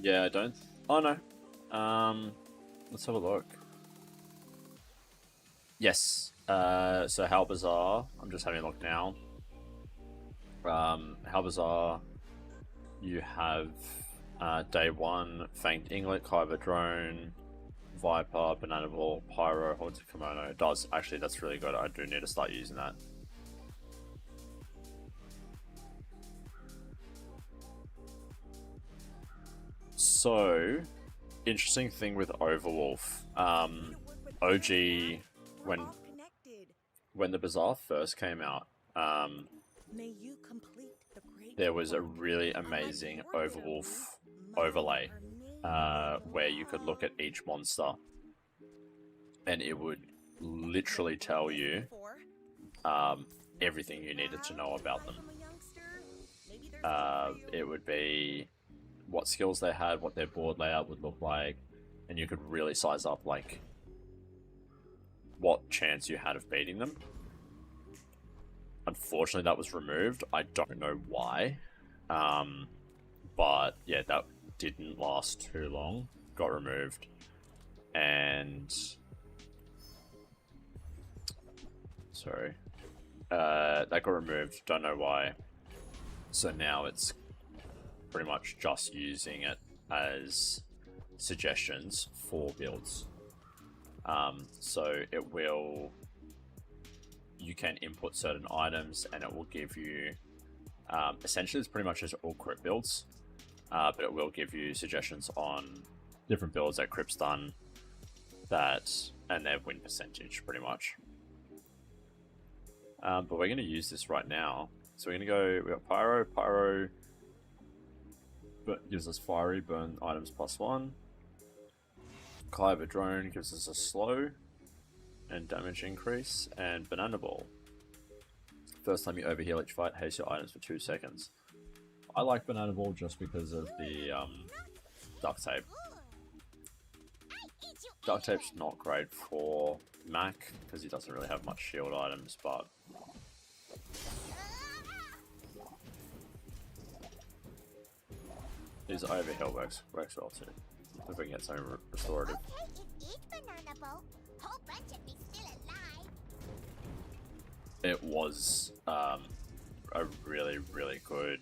Yeah, I don't. Oh no. Let's have a look. Yes. So how Bazaar? I'm just having a look now. How Bazaar? You have day one, Fanged Inglet, Kyber Drone, Viper, Banana Ball, Pyro, Haunted Kimono. It does actually. That's really good. I do need to start using that. So, interesting thing with Overwolf. OG, when the Bazaar first came out, there was a really amazing Overwolf overlay where you could look at each monster and it would literally tell you everything you needed to know about them. It would be what skills they had, what their board layout would look like, and you could really size up like what chance you had of beating them. Unfortunately, that was removed. I don't know why, but yeah, that didn't last too long. Got removed, and sorry, that got removed. Don't know why. So now it's pretty much just using it as suggestions for builds. So it will, you can input certain items and it will give you, essentially it's pretty much just all crypt builds, but it will give you suggestions on different builds that crypt's done, that, and their win percentage pretty much. But we're going to use this right now. So we're going to go, we got Pyro, but gives us fiery burn items +1. Kyber Drone gives us a slow and damage increase, and Banana Ball. First time you overheal each fight, haste your items for 2 seconds. I like Banana Ball just because of the duct tape. Duct tape's not great for Mac because he doesn't really have much shield items, but his overheal works well too. If we can get something restorative. It was a really good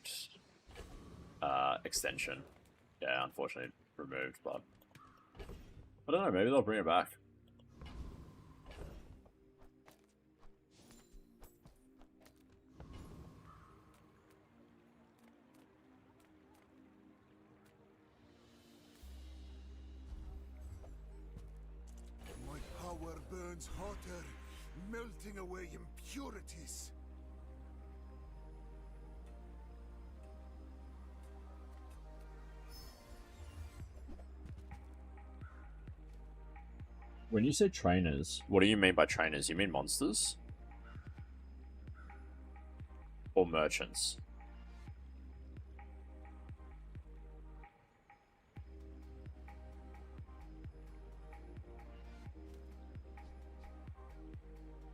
extension. Yeah, unfortunately removed, but I don't know, maybe they'll bring it back. My power burns hotter, melting away impurities. When you say trainers, what do you mean by trainers? You mean monsters? Or merchants?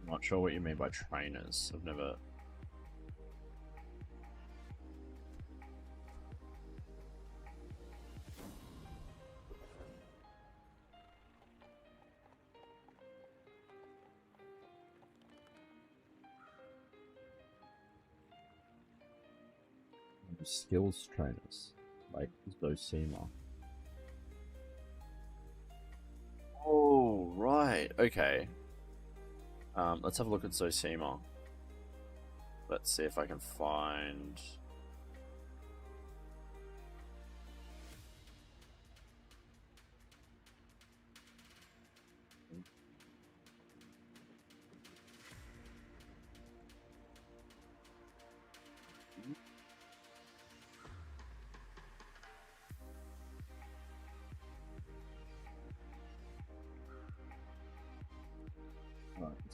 I'm not sure what you mean by trainers. I've never... Skills trainers, like Zosima. Oh, right, okay. Let's have a look at Zosima. Let's see if I can find...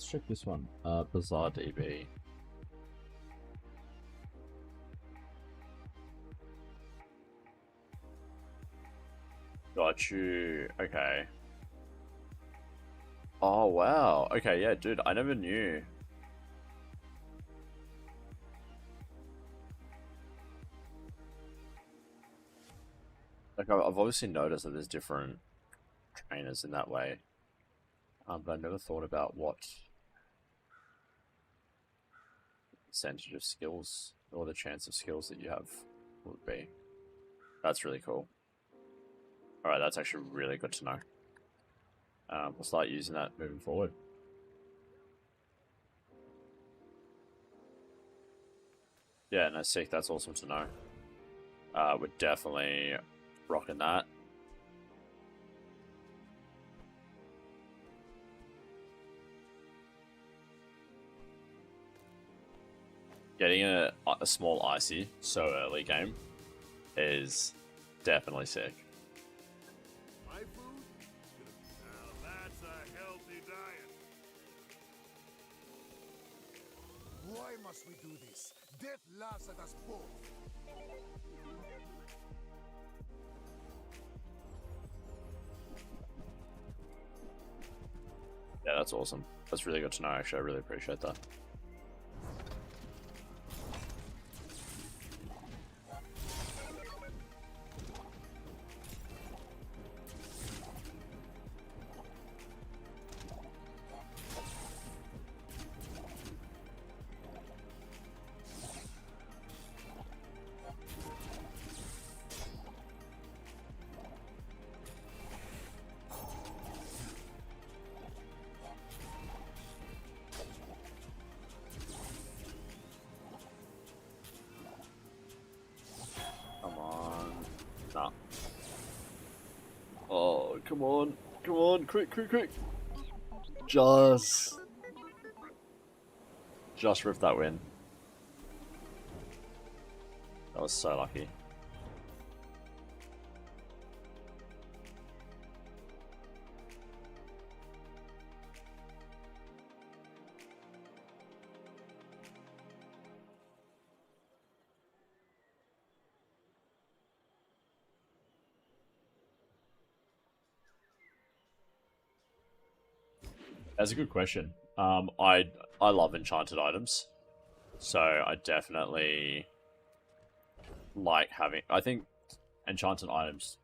check this one. Bazaar DB. Got you. Okay. Oh, wow. Okay, yeah, dude, I never knew. Like, I've obviously noticed that there's different trainers in that way. But I never thought about what percentage of skills or the chance of skills that you have would be. That's really cool. Alright, that's actually really good to know. We'll start using that moving forward. Yeah, no, sick. That's awesome to know. We're definitely rocking that. Getting a small icy so early game is definitely sick. My food? Now that's a healthy diet. Why must we do this? Death laughs at us both. Yeah, that's awesome. That's really good to know, actually. I really appreciate that. Nah. Oh, come on. Come on. Quick, quick, quick. Just ripped that win. That was so lucky. That's a good question. I love enchanted items, so I definitely like having. I think enchanted items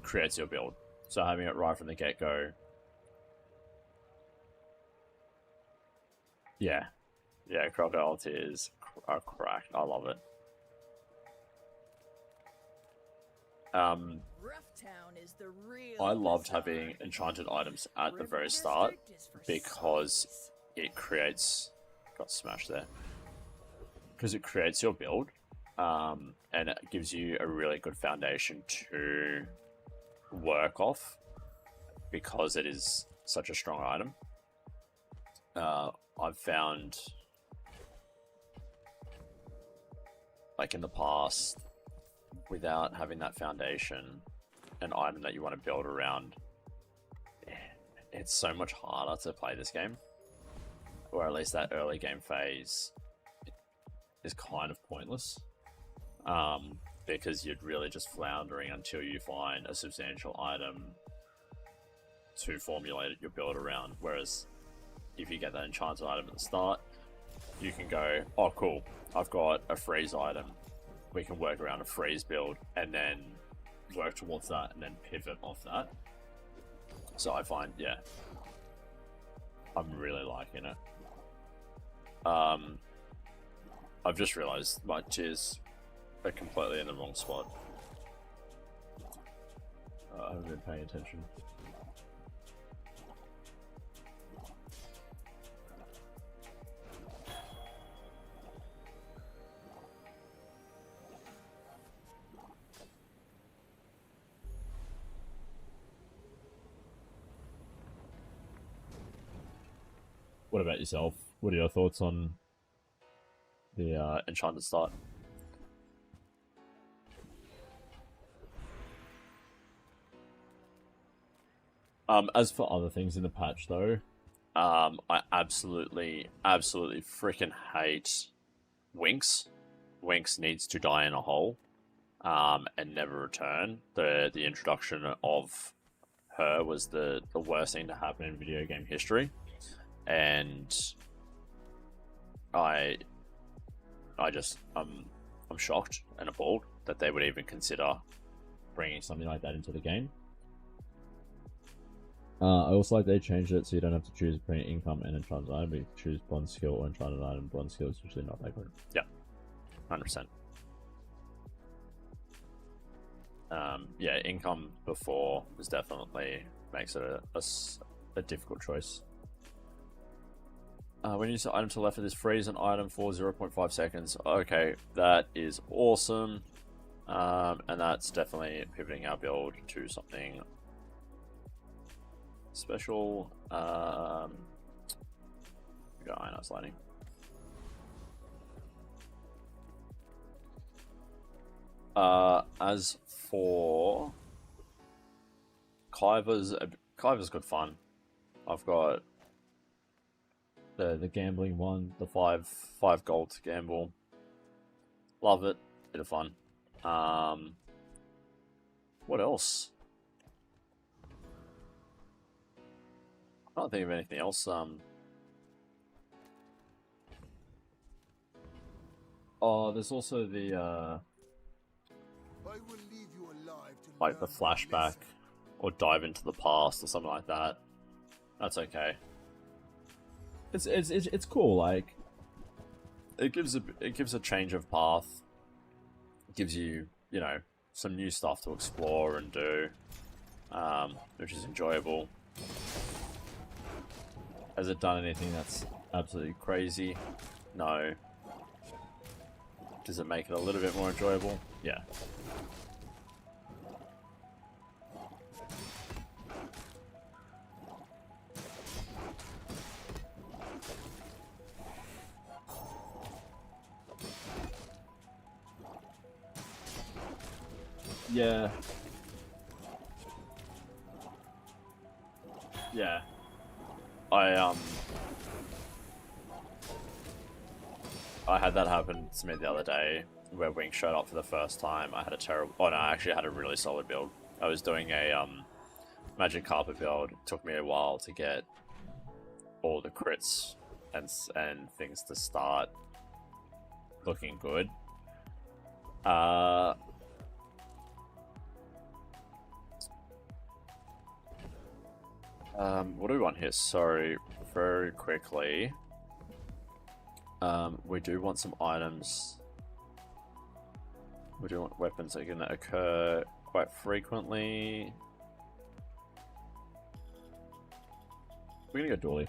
creates your build, so having it right from the get go. Yeah, yeah, crocodile tears are cracked. I love it. I loved having enchanted items at the very start because it creates... Got smashed there. Because it creates your build, and it gives you a really good foundation to work off because it is such a strong item. I've found, like in the past, without having that foundation, an item that you want to build around, it's so much harder to play this game, or at least that early game phase is kind of pointless, because you're really just floundering until you find a substantial item to formulate your build around. Whereas if you get that enchanted item at the start, you can go, oh cool, I've got a freeze item, we can work around a freeze build and then work towards that and then pivot off that. So I find, yeah, I'm really liking it. I've just realized my tiers are completely in the wrong spot. I haven't been paying attention. What about yourself? What are your thoughts on the enchanted start? As for other things in the patch though, I absolutely freaking hate Winx. Winx needs to die in a hole, and never return. The introduction of her was the worst thing to happen in video game history, and I'm shocked and appalled that they would even consider bringing something like that into the game. I also like they changed it so you don't have to choose between income and enchanted item, but you choose bronze skill or enchanted item. Bronze skill is usually not that good. Yeah, 100%. Yeah, income before was definitely makes it a difficult choice. When you use the item to the left of this, freeze an item for 0.5 seconds. Okay, that is awesome. And that's definitely pivoting our build to something special. We got Ionized Lightning. As for Kyver's good fun. I've got the gambling one, the five gold to gamble. Love it, bit of fun. What else? I don't think of anything else. Oh, there's also the I will leave you alive to like the learn my flashback lesson. or dive into the past or something like that. That's okay. It's cool. Like it gives a change of path. It gives you some new stuff to explore and do, which is enjoyable. Has it done anything that's absolutely crazy? No. Does it make it a little bit more enjoyable? Yeah. Yeah. Yeah. I had that happen to me the other day where Wing showed up for the first time. I had a terrible... Oh no, I actually had a really solid build. I was doing a Magic Carpet build. It took me a while to get all the crits and things to start looking good. What do we want here? Sorry, very quickly. We do want some items. We do want weapons that are going to occur quite frequently. We're going to go dually.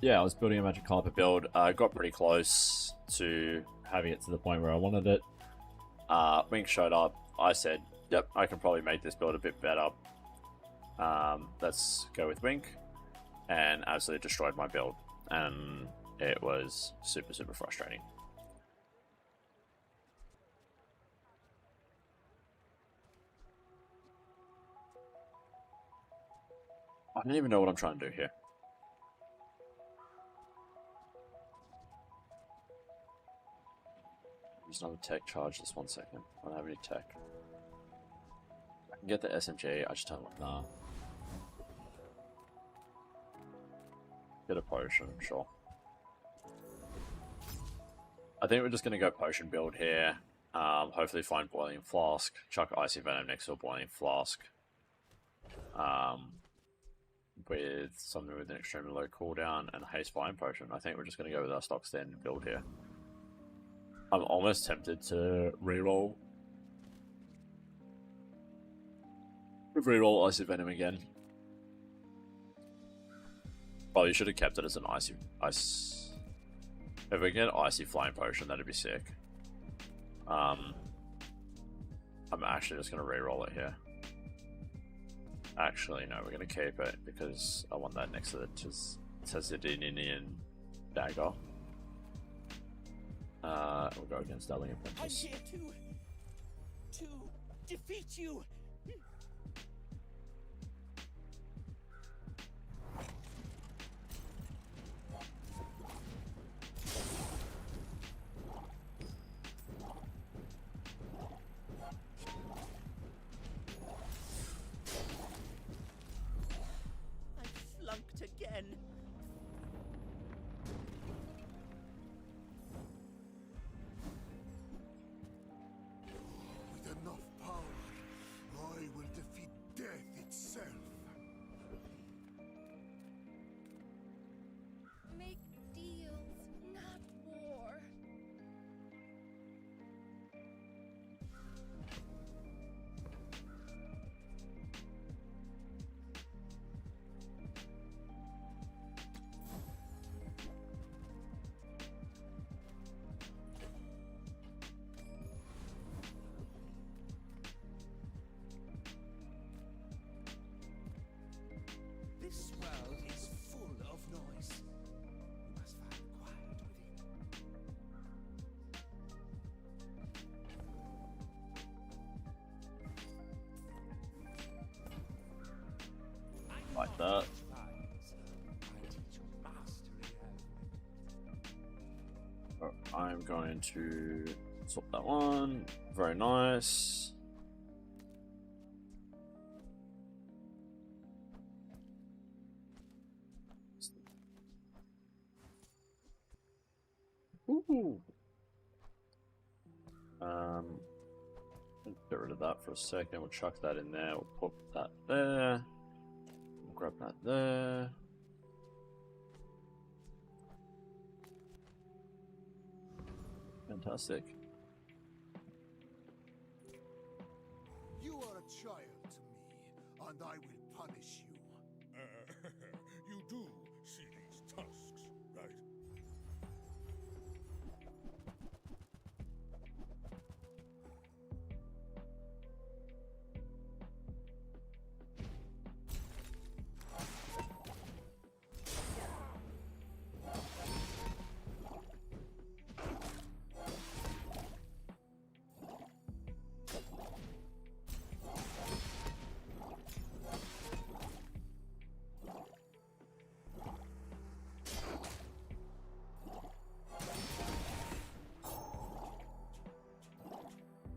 Yeah, I was building a Magic Carpet build. I got pretty close to having it to the point where I wanted it. Wink showed up. I said, yep, I can probably make this build a bit better. Let's go with Wink. And absolutely destroyed my build. And it was super, super frustrating. I don't even know what I'm trying to do here. Use another tech charge this 1 second. I don't have any tech. I can get the SMG, I just don't want... Nah. Get a potion, sure. I think we're just going to go potion build here. Hopefully find Boiling Flask. Chuck Icy Venom next to a Boiling Flask. With something with an extremely low cooldown and a Haste Flying Potion. I think we're just going to go with our stock standard build here. I'm almost tempted to reroll. Reroll Icy Venom again. Probably should have kept it as an ice. If we get an Icy Flying Potion, that'd be sick. I'm actually just going to reroll it here. Actually, no, we're going to keep it because I want that next to the Tezidinian dagger. We'll go against Darling Apprentice. I'm here to defeat you. Like that. Oh, I'm going to swap that one. Very nice. Ooh. Get rid of that for a second. We'll chuck that in there. We'll put that there. We'll grab that there. Fantastic. You are a child to me, and I will punish you. You do see these tusks, right?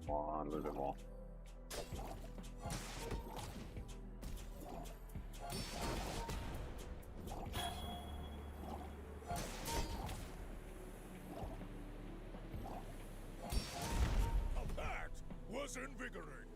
A little bit more. That was invigorating.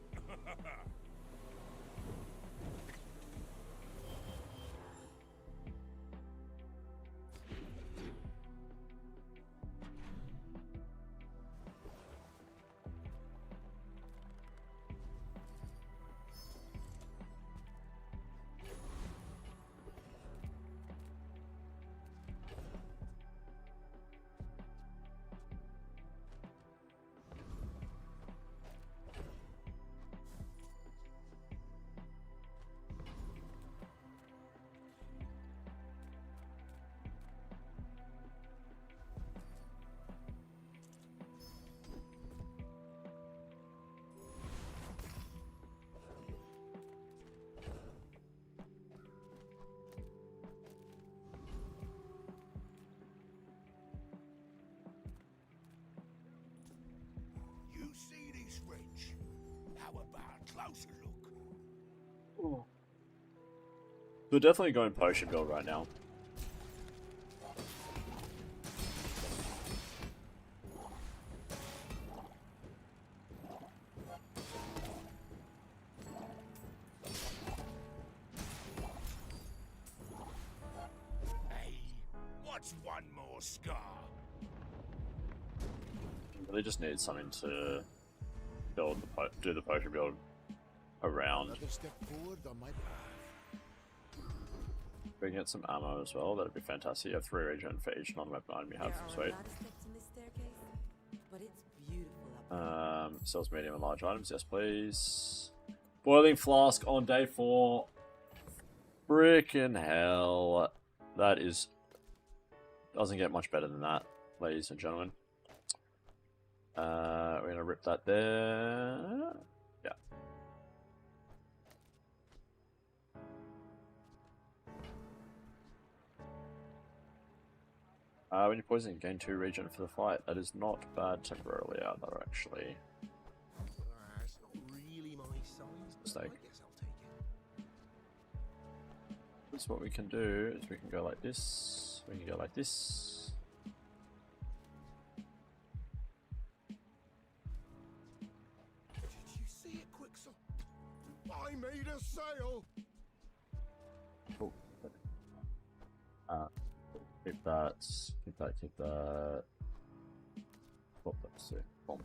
You see this wrench? How about a closer look? We're definitely going potion build right now. Hey, what's one more scar? Really just need something to build do the potion build around. Another step forward on my path. If we can get some ammo as well, that'd be fantastic. You have 3 regen for each non-weapon item you have. Sweet. Sells medium and large items, yes please. Boiling flask on day 4. Frickin' hell. That is... doesn't get much better than that, ladies and gentlemen. We're gonna rip that there. Yeah. When you're poisoning, gain 2 regen for the fight. That is not bad temporarily either, actually. That's not really my size. Mistake. I guess I'll take it. That's what we can do, is we can go like this, we can go like this. Did you see it, Quicksilver? I made a sail! Oh. Keep that, keep that, keep that. Oh, let's see. Boom.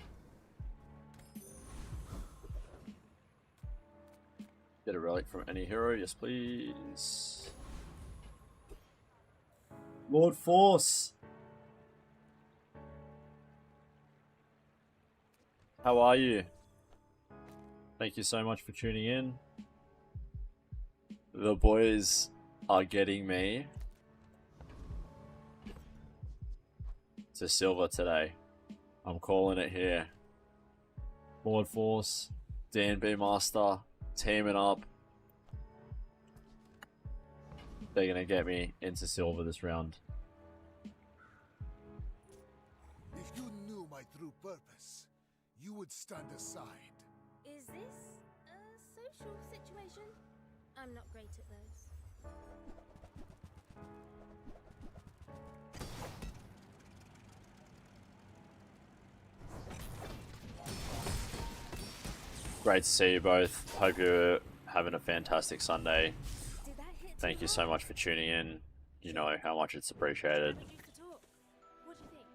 Get a relic from any hero, yes please. Lord Force! How are you? Thank you so much for tuning in. The boys are getting me to silver today. I'm calling it here. Lord Force, D&B Master, teaming up. they're gonna get me into silver this round. If you knew my true purpose, you would stand aside. Is this a social situation? I'm not great at those. Great to see you both. Hope you're having a fantastic Sunday. Did that hit too Thank you so hard? much for tuning in. You know how much it's appreciated. Introduced to talk. What do you think?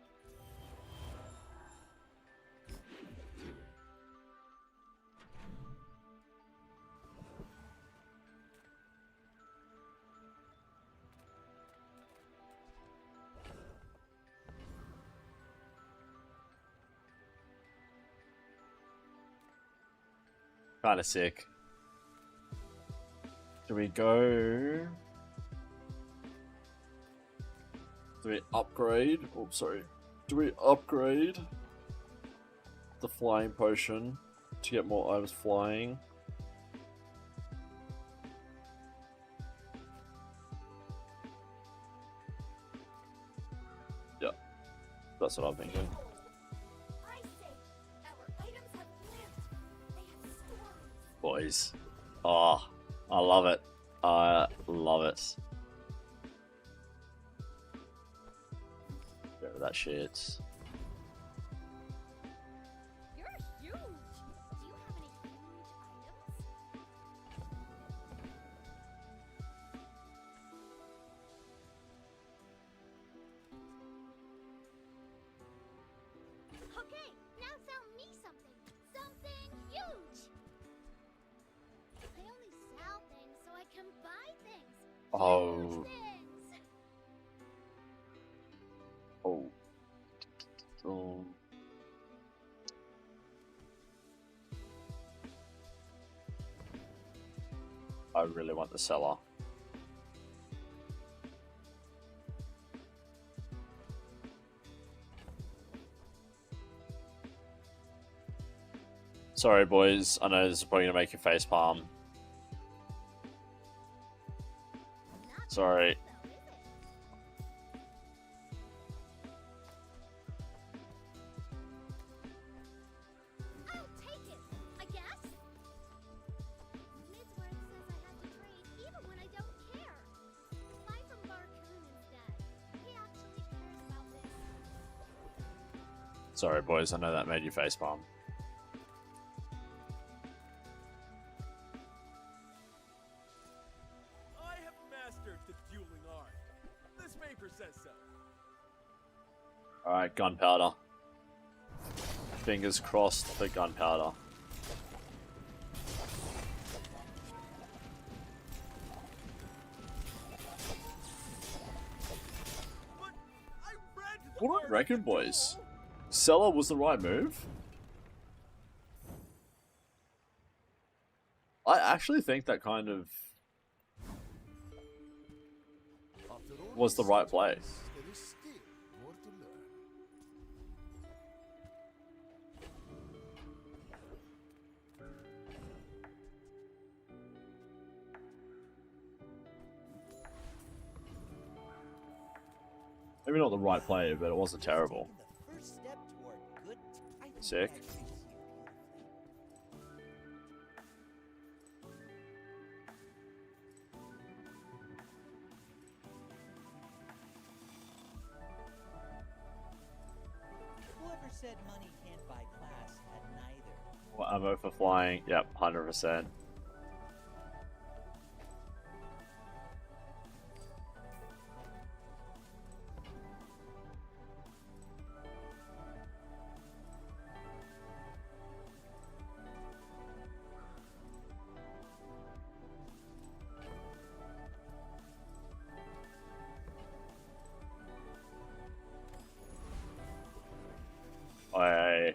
Kind of sick. Do we go? Do we upgrade? Oh, sorry. Do we upgrade the flying potion to get more items flying? Yeah, that's what I'm thinking. I say our items have lived. They have stories. Boys. Oh, I love it. I love it. Get rid of that shit. You're huge. Do you have any huge items? Okay, now sell me something. Something huge. I only sell things so I can buy things. Oh. Huge things. Oh. Oh. I really want the cellar. Sorry, boys. I know this is probably gonna make you face palm. Not Sorry. though, is it? I'll take it, I guess. Midsworth says I have to trade even when I don't care. Buy from Barcoon instead. He actually cares about this. Sorry, boys. I know that made you face palm. I have mastered the dueling art. This paper says so. Alright, gunpowder. Fingers crossed for gunpowder. But I read the What do art you reckon, of the boys? duel. Cellar was the right move? I actually think that kind of After all was the these right play. centuries, there is still more to learn. Maybe not the right play, but it wasn't terrible. The first step toward good. I think Sick. that treats you beautifully. Whoever said money can't buy class had neither. What ammo for flying? Yep, 100%. I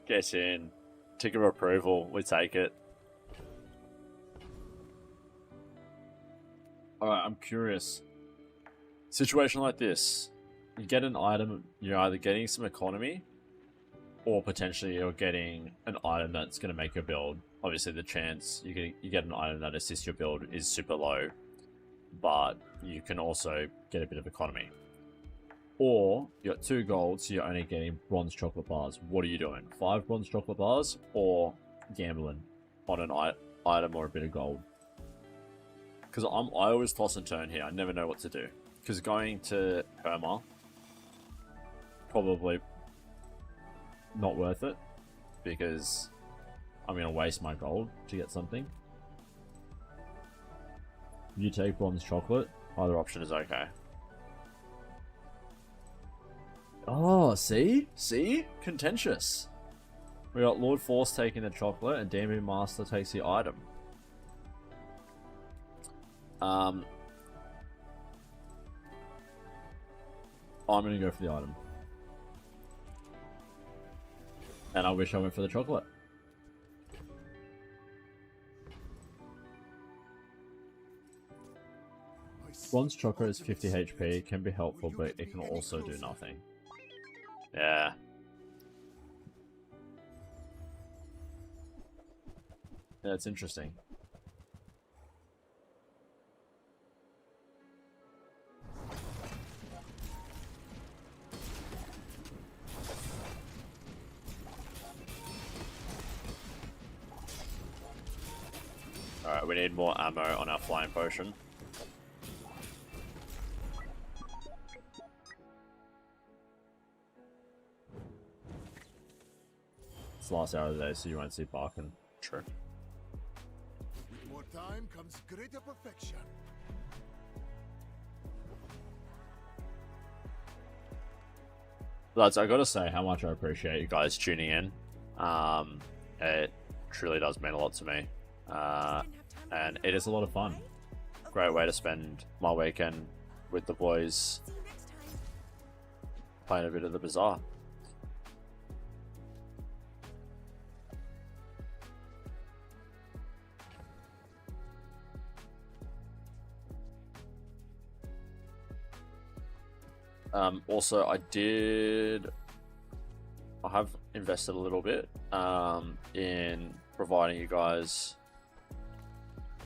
guess in tick of approval, we take it. Alright, I'm curious. Situation like this, you get an item, you're either getting some economy, or potentially you're getting an item that's going to make your build. Obviously, the chance you get an item that assists your build is super low. but you can also get a bit of economy. Or you got 2 gold, so you're only getting bronze chocolate bars. What are you doing? 5 bronze chocolate bars, or gambling on an item or a bit of gold? Because I always toss and turn here. I never know what to do. Because going to Perma, probably not worth it, because I'm going to waste my gold to get something. You take bronze chocolate, either option is okay. Oh, see? See? Contentious. We got Lord Force taking the chocolate and Demon Master takes the item. I'm going to go for the item. And I wish I went for the chocolate. Bronze chocolate is 50 HP, it can be helpful, but it can also do nothing. Yeah. Yeah, it's interesting. Alright, we need more ammo on our flying potion. It's the last hour of the day, so you won't see barking. True. With more time comes greater perfection. Lads, I gotta say how much I appreciate you guys tuning in. It truly does mean a lot to me. And it is a lot of fun. Great way to spend my weekend with the boys, playing a bit of the Bazaar. Also, I have invested a little bit in providing you guys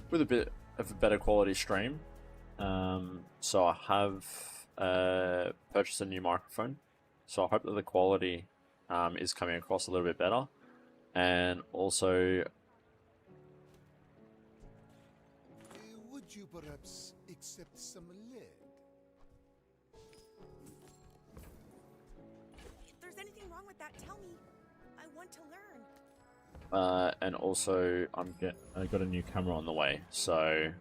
with a bit of a better quality stream. So I have purchased a new microphone, so I hope that the quality is coming across a little bit better. And also, Would you perhaps accept some lead? If there's anything wrong with that, tell me. I want to learn. and also I got a new camera on the way, so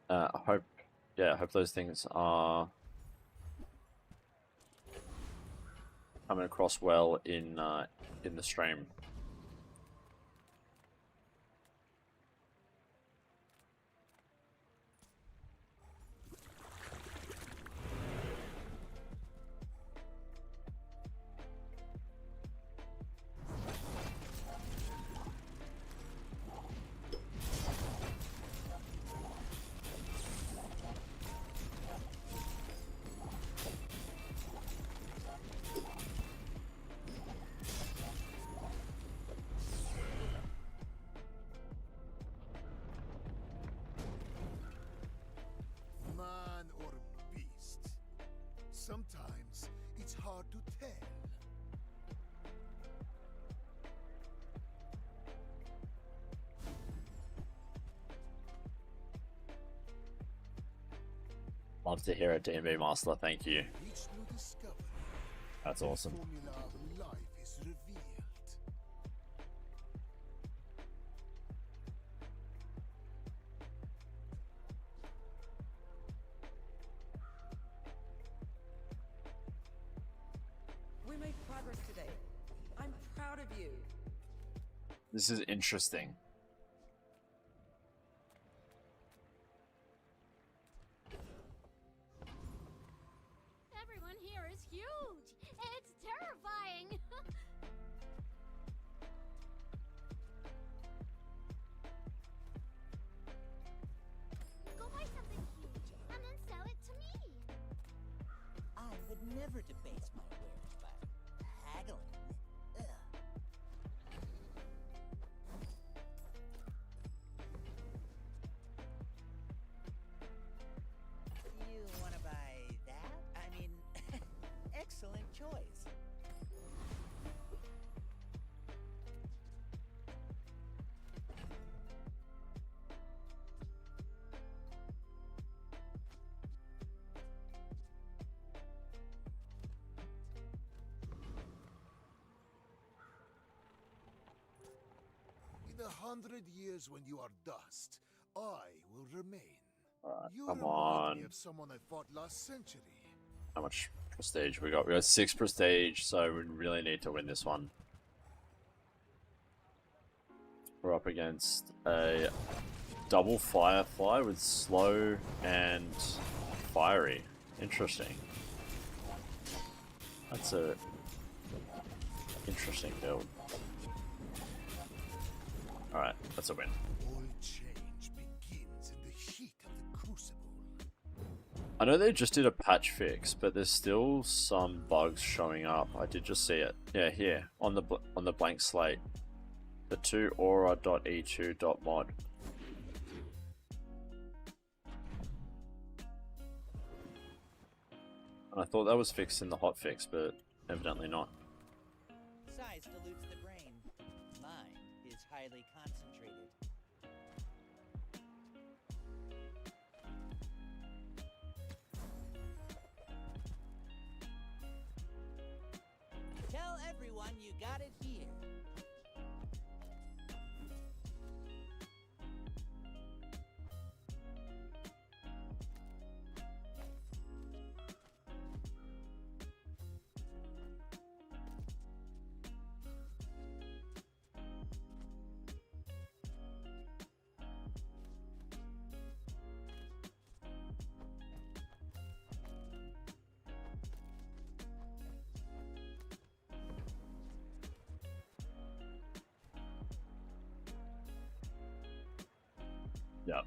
I hope those things are coming across well in the stream. Man or beast? Sometimes it's hard to tell. Love to hear it, D&B Master. Thank you. Each new discovery, That's awesome. the formula of life is revealed. We made progress today. I'm proud of you. This is interesting. Everyone here is huge. It's terrifying. Go buy something huge and then sell it to me. I would never debase my wares by haggling. Ugh. choice. In 100 years when you are dust, I will remain. Alright, You come remind me on. of someone I fought last century. How much prestige we got? We got 6 prestige, so we really need to win this one. We're up against a double firefly with slow and fiery. Interesting. That's a interesting build. Alright, that's a win. All change begins in the heat of the crucible. I know they just did a patch fix, but there's still some bugs showing up. I did just see it. Yeah, here on the blank slate. The 2 aura.e2.mod. And I thought that was fixed in the hotfix, but evidently not. Size dilutes the brain. Mine is highly concentrated. Tell everyone you got it here. Yeah.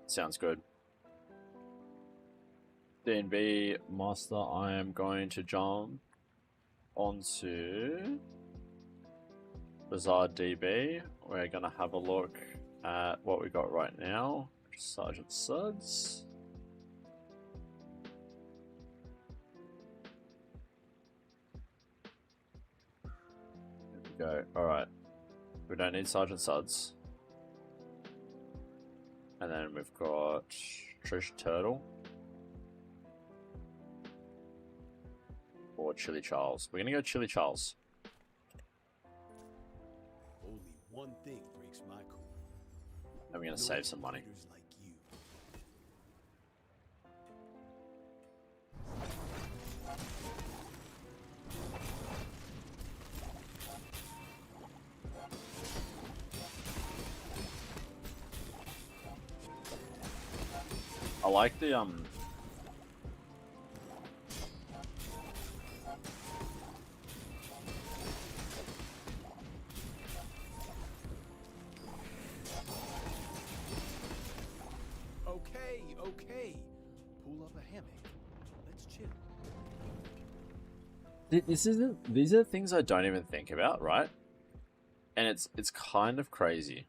Sounds good. D&B Master, I am going to jump onto Bazaar DB. We're going to have a look at what we got right now. Sergeant Suds. There we go. Alright. We don't need Sergeant Suds. And then we've got Trish Turtle. Or Chili Charles. We're gonna go Chili Charles. Only one thing breaks my cool. And we're gonna save some money. Leaders like you. I like the Okay. Pull up a hammock. Let's chill. these are things I don't even think about, right? And it's kind of crazy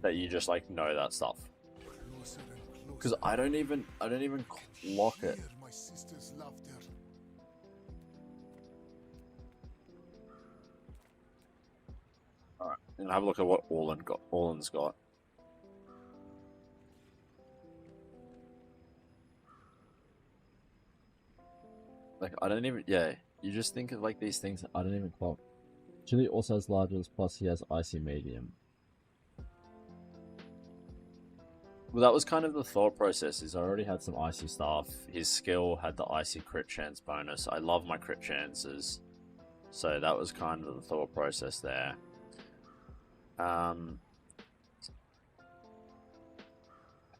that you just like know that stuff. Closer and closer. Because I don't even clock it. Hear my sister's laughter. Alright, and have a look at what Orlan's got. Like, I don't even, yeah, you just think of like these things I don't even clock. Chili also has largest, plus he has icy medium. Well, that was kind of the thought process, is I already had some icy stuff. His skill had the icy crit chance bonus. I love my crit chances. So that was kind of the thought process there.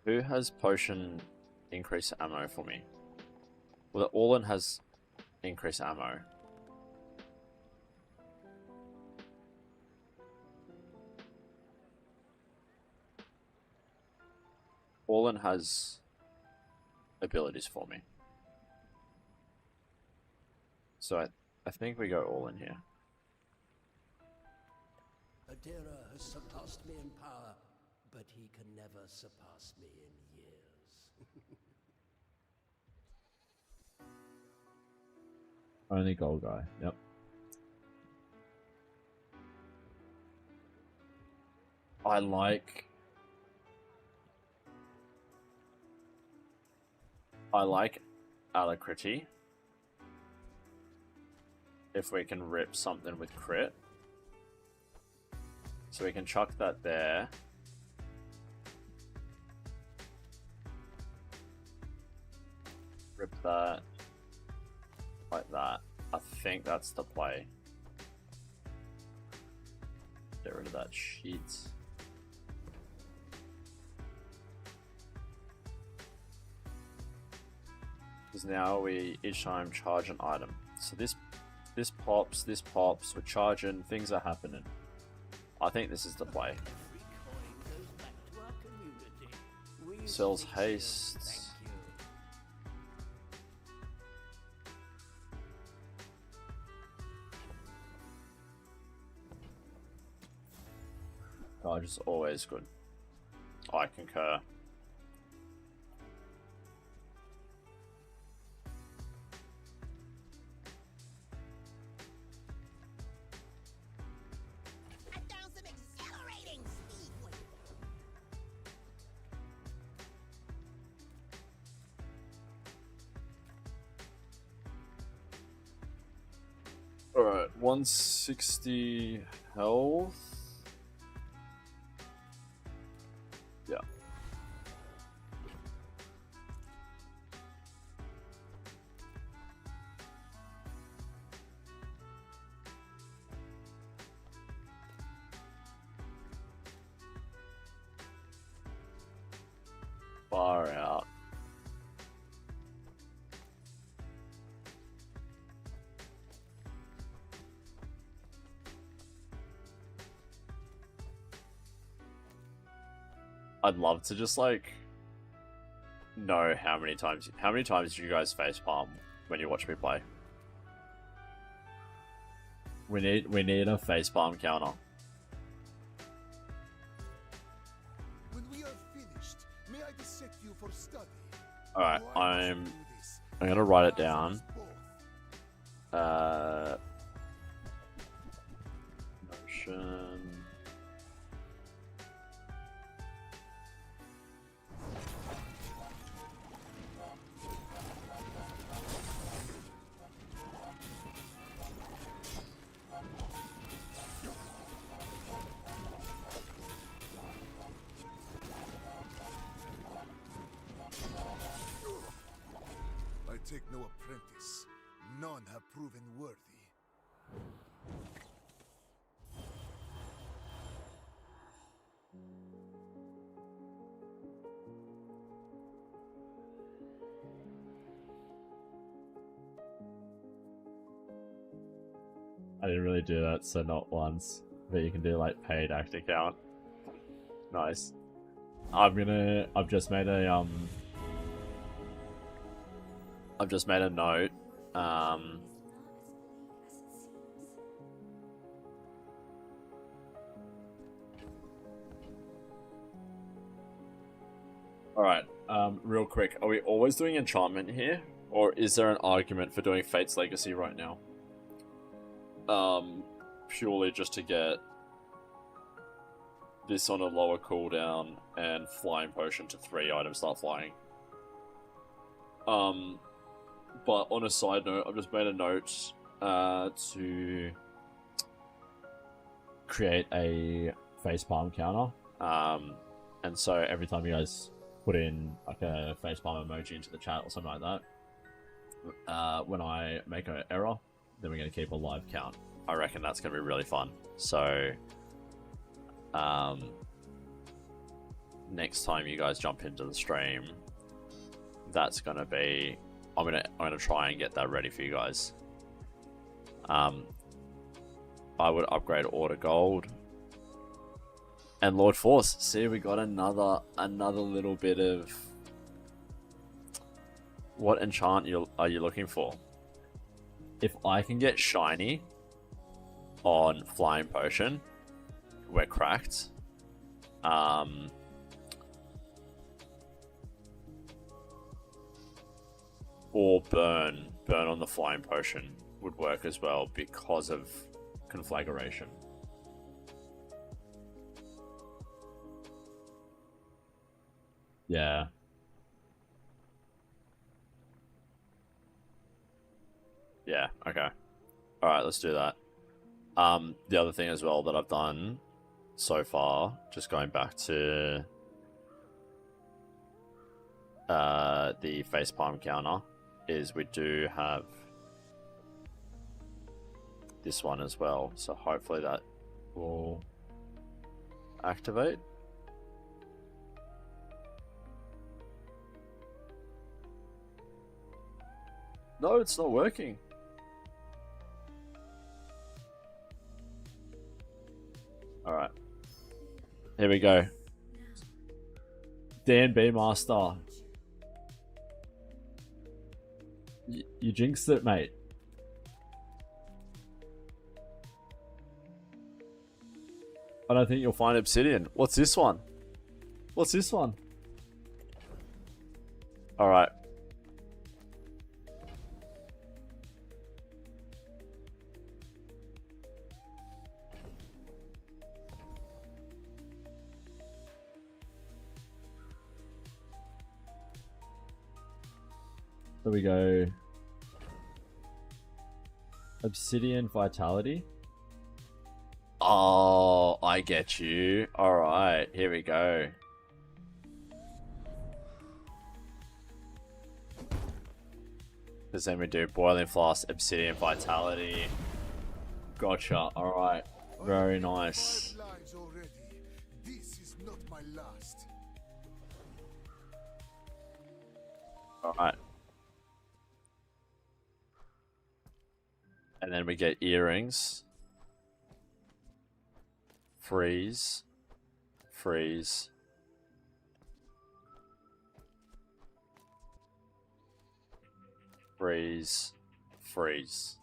Who has potion increase ammo for me? Well, the Orlan has increased ammo. all in has abilities for me. So I think we go all in here. Adira has surpassed me in power, but he can never surpass me in years. Only gold guy. Yep. I like Alacrity. If we can rip something with crit. So we can chuck that there. Rip that. Like that. I think that's the play. Get rid of that sheet. Because now we each time charge an item. So this pops, we're charging, things are happening. I think this is the play. Sells haste. Dodge is always good. I concur. Alright, 160 health. Yeah. Far out. I'd love to just like know how many times do you guys facepalm when you watch me play? We need a facepalm counter. When we are finished, may I dissect you for study? Alright, Or I must I'm do this gonna write it down. both. Motion. I take no apprentice. None have proven worthy. I didn't really do that, so not once. But you can do like paid Act account. Nice. I've just made a I've just made a note. Alright, real quick, are we always doing enchantment here? Or is there an argument for doing Fate's Legacy right now? Purely just to get this on a lower cooldown and Flying Potion to 3 items start flying. But on a side note, I've just made a note to create a facepalm counter. and so Every time you guys put in like a facepalm emoji into the chat or something like that, when I make an error, then we're going to keep a live count. I reckon that's going to be really fun. So, next time you guys jump into the stream, that's going to be... I'm gonna try and get that ready for you guys. I would upgrade ore to gold. And Lord Force. See, we got another little bit of... What enchant are you looking for? If I can get shiny on Flying Potion, we're cracked. Or burn on the Flying Potion would work as well because of Conflagration. Yeah. Yeah, okay. Alright, let's do that. The other thing as well that I've done so far, just going back to the facepalm counter, is we do have this one as well. So hopefully that will activate. No, it's not working. Alright. Here we go. D&B Master. You jinxed it, mate. I don't think you'll find Obsidian. What's this one? What's this one? Alright. There we go. Obsidian Vitality. Oh, I get you. Alright, here we go. Because then we do Boiling Flask, Obsidian Vitality. Gotcha, alright. Very nice. 5 lives already. This is not my last. Alright. And then we get earrings. Freeze. Freeze. Freeze. Freeze.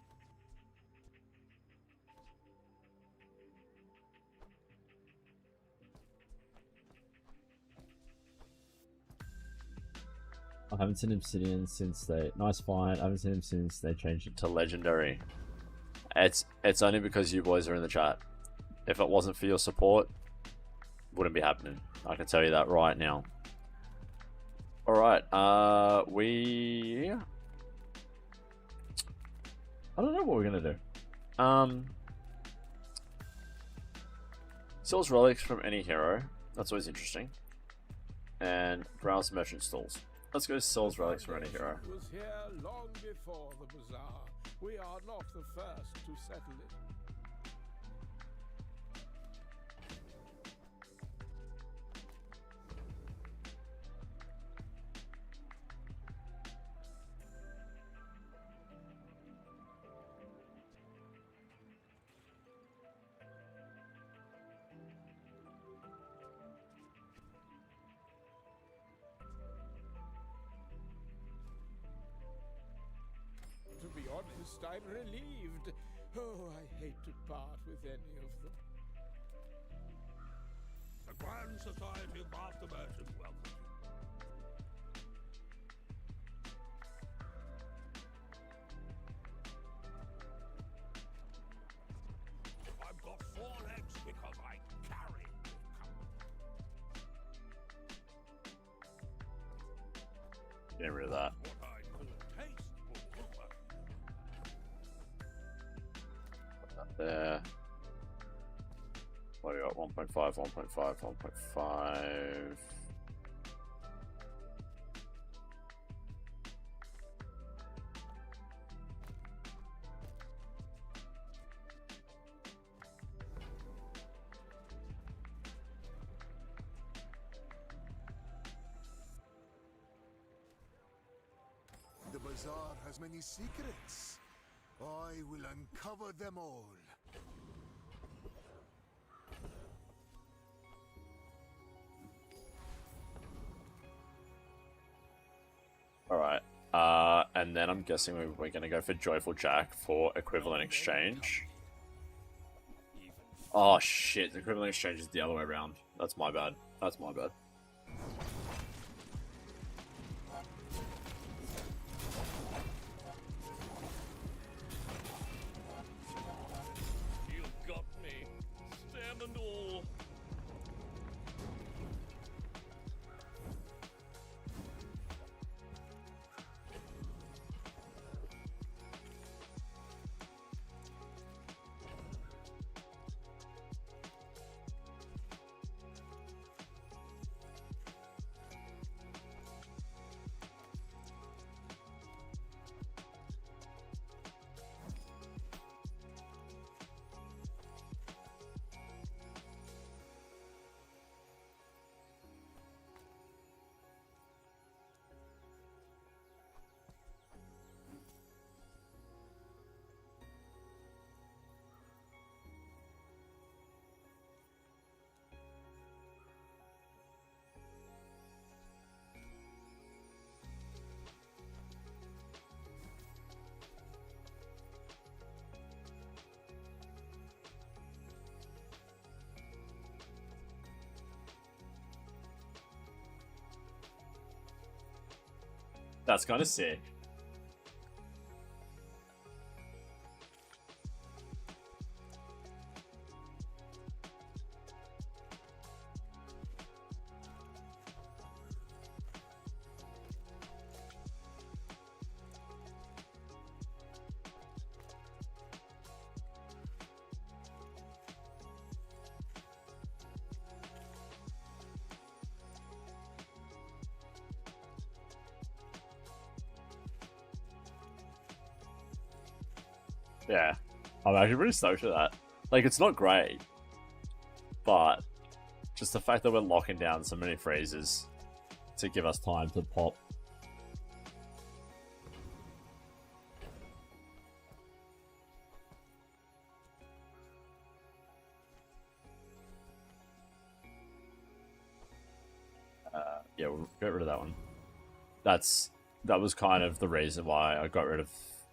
I haven't seen Obsidian since they... Nice find. I haven't seen him since they changed it To legendary. It's only because you boys are in the chat. If it wasn't for your support, wouldn't be happening. I can tell you that right now. Alright, I I don't know what we're gonna do. Sells relics from any hero. That's always interesting. And browse merchant stalls. Let's go sells relics from any hero. It was here long before the Bazaar. We are not the first to settle it. To be honest, I'm relieved. Oh, I hate to part with any of them. The Grand Society of Master Merchants welcomes you. I've got 4 legs because I carry the company. Get rid of that. What I call tasteful work. There. What do you got? 1.5, 1.5, 1.5. The Bazaar has many secrets. I will uncover them all. And then I'm guessing we're going to go for Joyful Jack for Equivalent Exchange. Oh shit, the Equivalent Exchange is the other way around. That's my bad. That's my bad. You got me. Stem and all. That's kind of sick. Yeah, I'm actually pretty stoked for that. Like, it's not great, but just the fact that we're locking down so many freezes to give us time to pop. Yeah, we'll get rid of that one. That was kind of the reason why I got rid of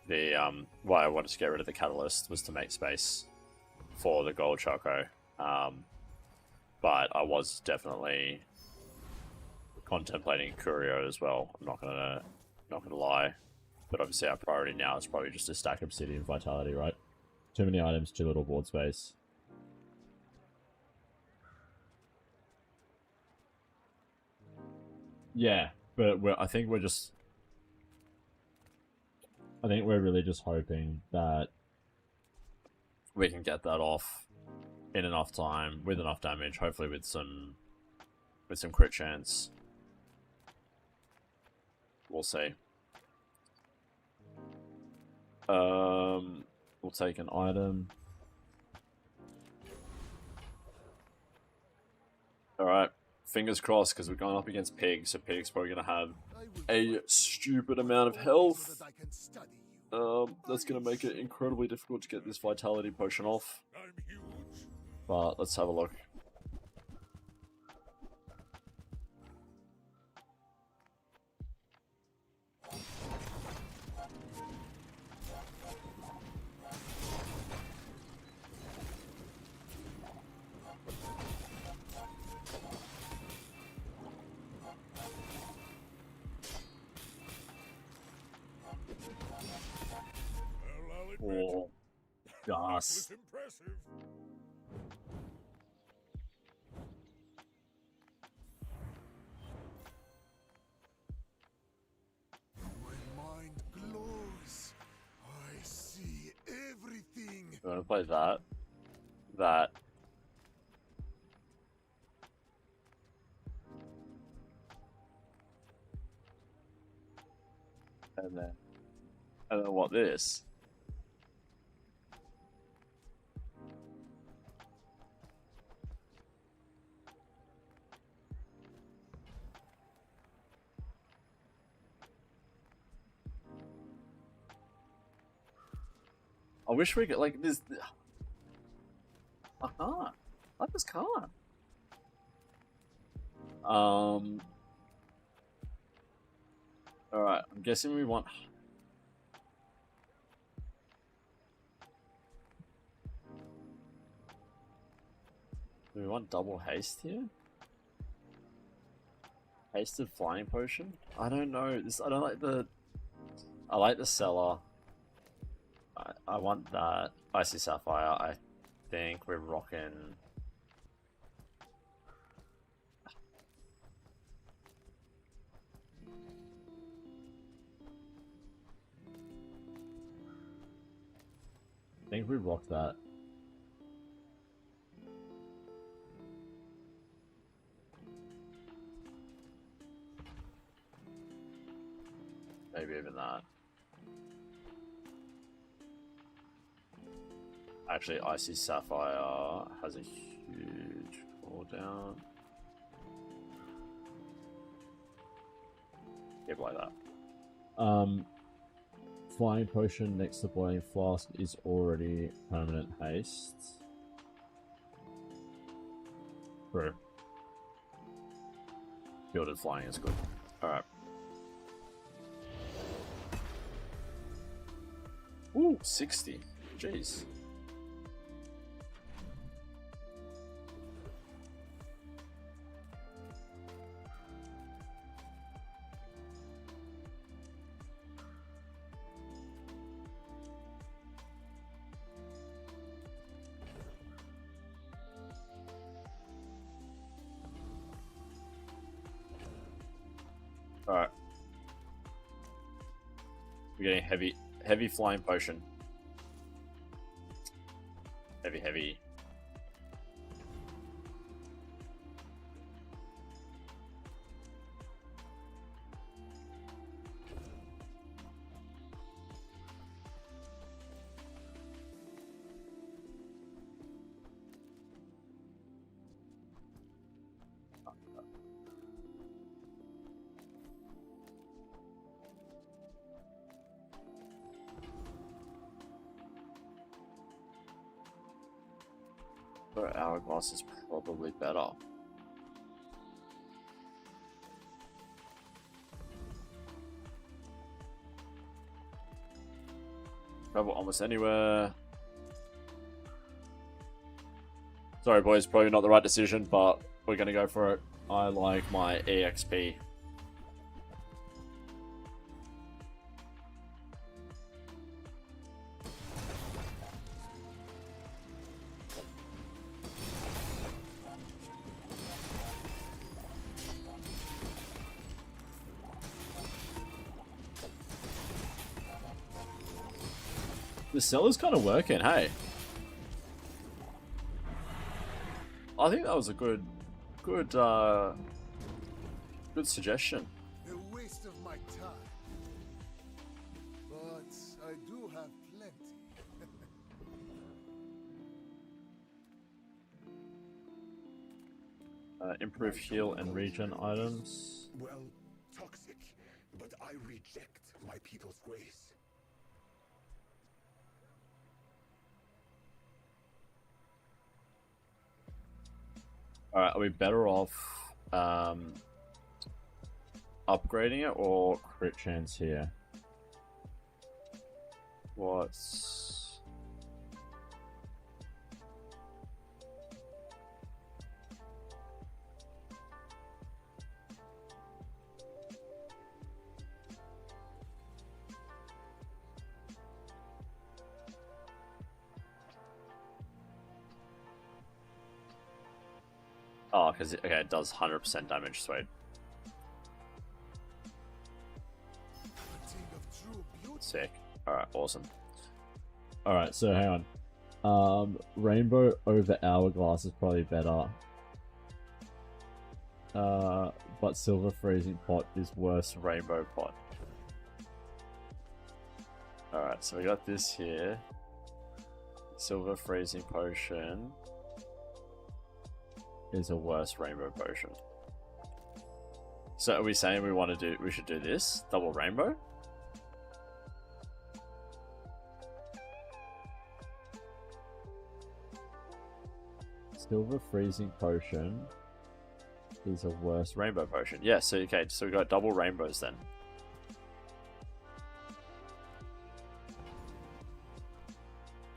the why I wanted to get rid of the catalyst, was to make space for the gold choco. But I was definitely contemplating Curio as well. I'm not gonna lie, but obviously our priority now is probably just to stack Obsidian Vitality, right? Too many items, too little board space. Yeah, but I think we're really just hoping that we can get that off in enough time, with enough damage, hopefully with some crit chance. We'll see. We'll take an item. Alright, fingers crossed, because we're going up against Pig, so Pig's probably going to have a stupid amount of health. That's going to make it incredibly difficult to get this Vitality Potion off. But let's have a look. Oh, gosh. Impressive. When mind glows, I see everything. You want to play that? That. And then what, this? I wish we could, like, this. I can't. I just can't. Alright, I'm guessing we want Do we want double haste here? Hasted flying potion? I don't know. This I don't like the. I like the cellar. I want that icy sapphire. I think we're rocking. I think we rock that. Maybe even that. Actually, Icy Sapphire has a huge cooldown. Keep like that. Flying potion next to boiling flask is already permanent haste. True. Gilded flying is good. Alright. Ooh, 60. Jeez. Alright. We're getting heavy flying potion. Heavy. But Hourglass is probably better. Travel almost anywhere. Sorry boys, probably not the right decision, but we're gonna go for it. I like my EXP. The cellar's kind of working, hey. I think that was a good suggestion. A waste of my time. But I do have plenty. Improve heal and regen items. Well, toxic, but I reject my people's grace. Alright, are we better off upgrading it or Crit chance here. what's... Oh, because okay, it does 100% damage, sweet. Sick. Alright, awesome. Alright, so hang on. Rainbow over Hourglass is probably better. But Silver Freezing Pot is worse. Rainbow pot. Alright, so we got this here. Silver Freezing Potion is a worse Rainbow Potion. So are we saying we should do this? Double Rainbow? Silver Freezing Potion is a worse Rainbow Potion. Yeah, so okay, so we got double rainbows then.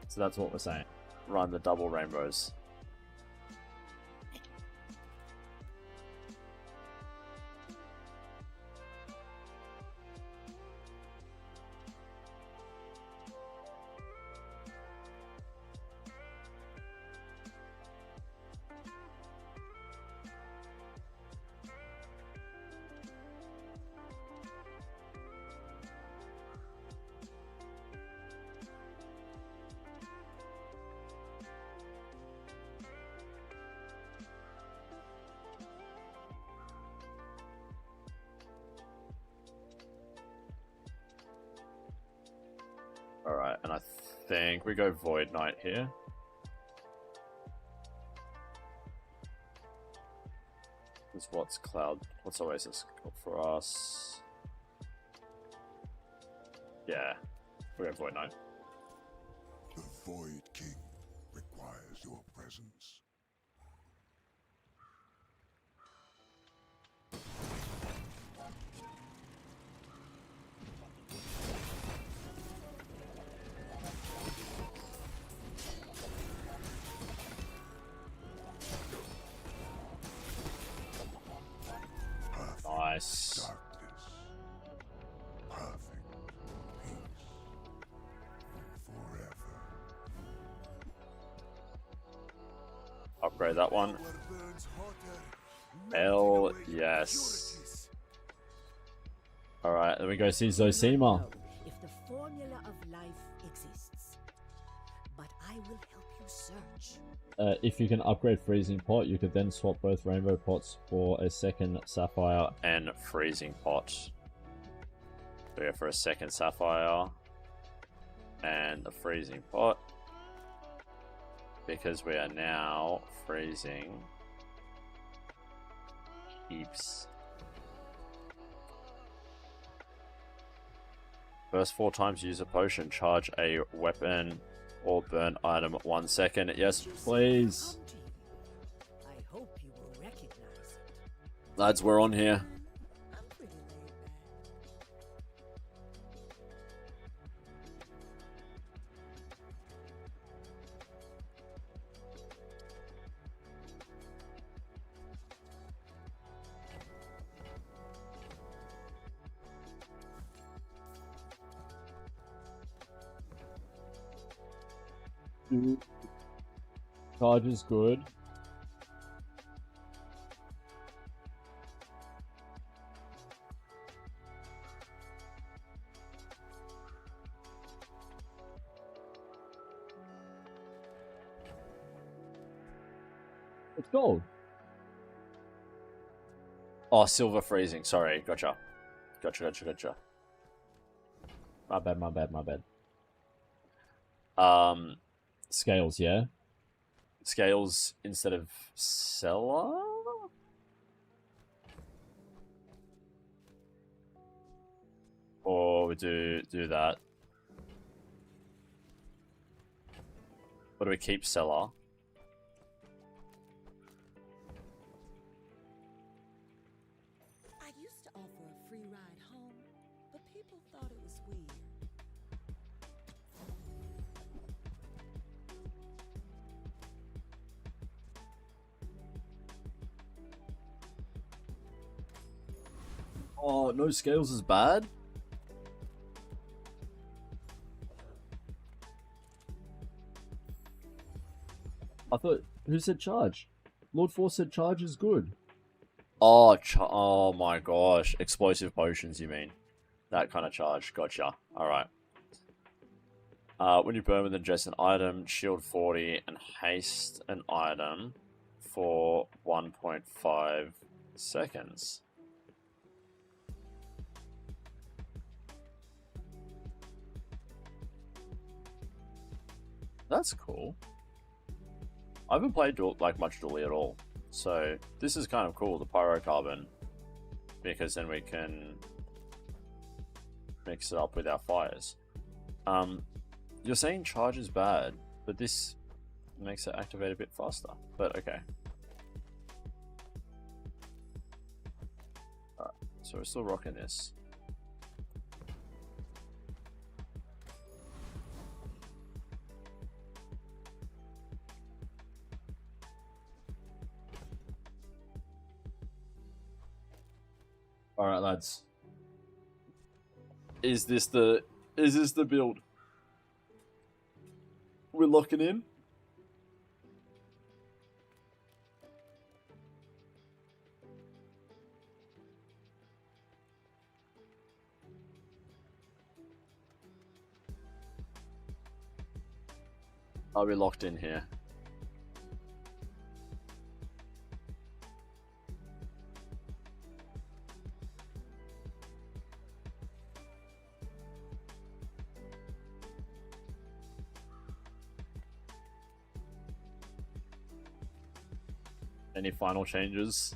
So that's what we're saying. Run the double rainbows. Alright, and I think we go Void Knight here. Because what's Oasis got for us? Yeah, we go Void Knight. The Void King requires your presence. Nice. Darkness. Perfect peace. Forever. Upgrade that one. Power burns hotter, Hell melting away yes. impurities. Alright, then we go see Zosima. If the formula of life exists, but I will help you search. If you can upgrade Freezing Pot, you could then swap both Rainbow Pots for a second Sapphire. And Freezing Pot. So we go for a second Sapphire. And a Freezing Pot. Because we are now freezing heaps. First 4 times use a potion, charge a weapon or burn item 1 second. Yes, please. I hope you will recognize it. Lads, we're on here. I'm pretty laid back. Charge is good. It's gold. Oh, silver freezing. Sorry, gotcha. My bad. Scales, yeah? Scales instead of Cellar? Or we do that. Or do we keep Cellar? I used to offer a free ride home, but people thought it was weird. Oh, no scales is bad? I thought, who said charge? Lord Force said charge is good. Oh, oh my gosh. Explosive potions, you mean? That kind of charge. Gotcha. Alright. When you burn with an adjacent item, shield 40 and haste an item for 1.5 seconds. That's cool. I haven't played much Dually at all, so this is kind of cool, the pyrocarbon, because then we can mix it up with our fires. You're saying charge is bad, but this makes it activate a bit faster, but okay. Alright, so we're still rocking this. Alright, lads. Is this the build? We're locking in? Are we locked in here? Any final changes?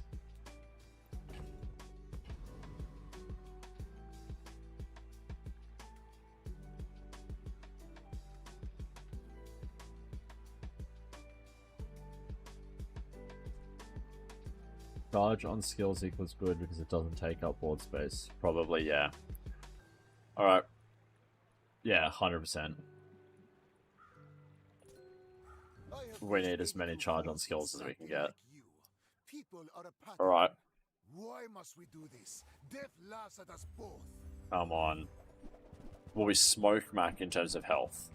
Charge on skills equals good because it doesn't take up board space. Probably, yeah. Alright. Yeah, 100%. We need as many charge on skills as we can get. Alright. Why must we do this? Death laughs at us both. Come on. Well, we smoke Mac in terms of health.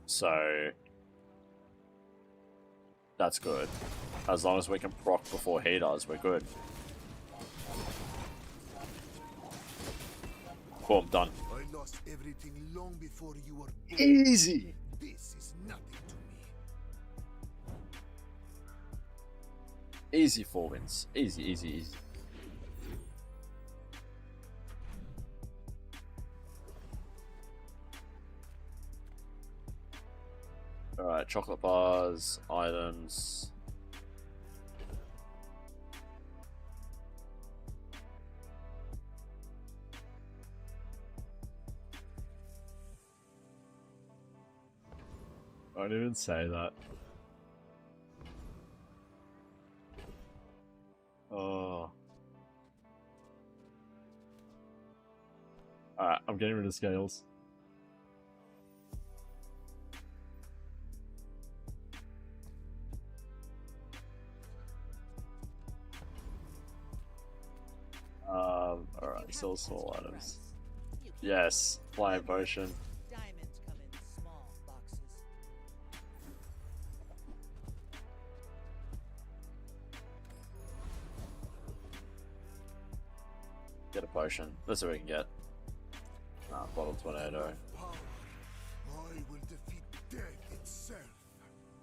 So... that's good. As long as we can proc before he does, we're good. Boom, done. I lost everything long before you were born. Easy! This is nothing to me. Easy 4 wins. Easy, easy, easy. Alright, chocolate bars, items. I didn't even say that. Oh. Alright, I'm getting rid of scales. Alright, still small items. Yes, flying potion. Diamonds come in small boxes. Get a potion. That's what we can get. Bottle tornado. I will defeat death itself.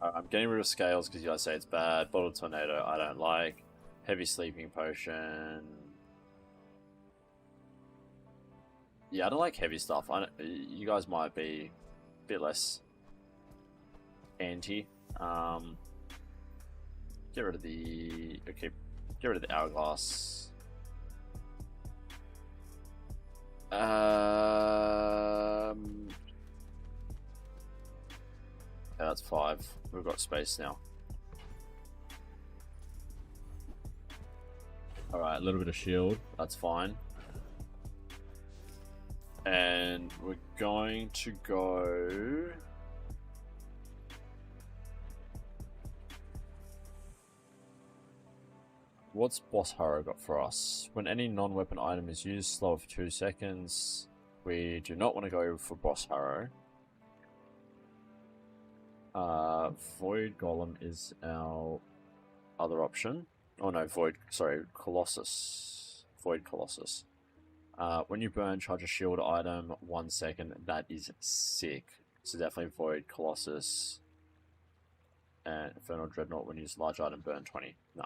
I'm getting rid of scales because you guys say it's bad. Bottle tornado, I don't like. Heavy sleeping potion. Yeah, I don't like heavy stuff. You guys might be a bit less anti. Get rid of the... okay, get rid of the hourglass. Yeah, that's 5. We've got space now. Alright, a little bit of shield. That's fine. And we're going to go... what's Boss Haro got for us? When any non-weapon item is used, slow for 2 seconds. We do not want to go for Boss Haro. Void Golem is our Other option. Oh no, Colossus. Void Colossus. When you burn, charge a shield item 1 second. That is sick. So definitely Void Colossus. And Infernal Dreadnought when you use large item burn 20. No.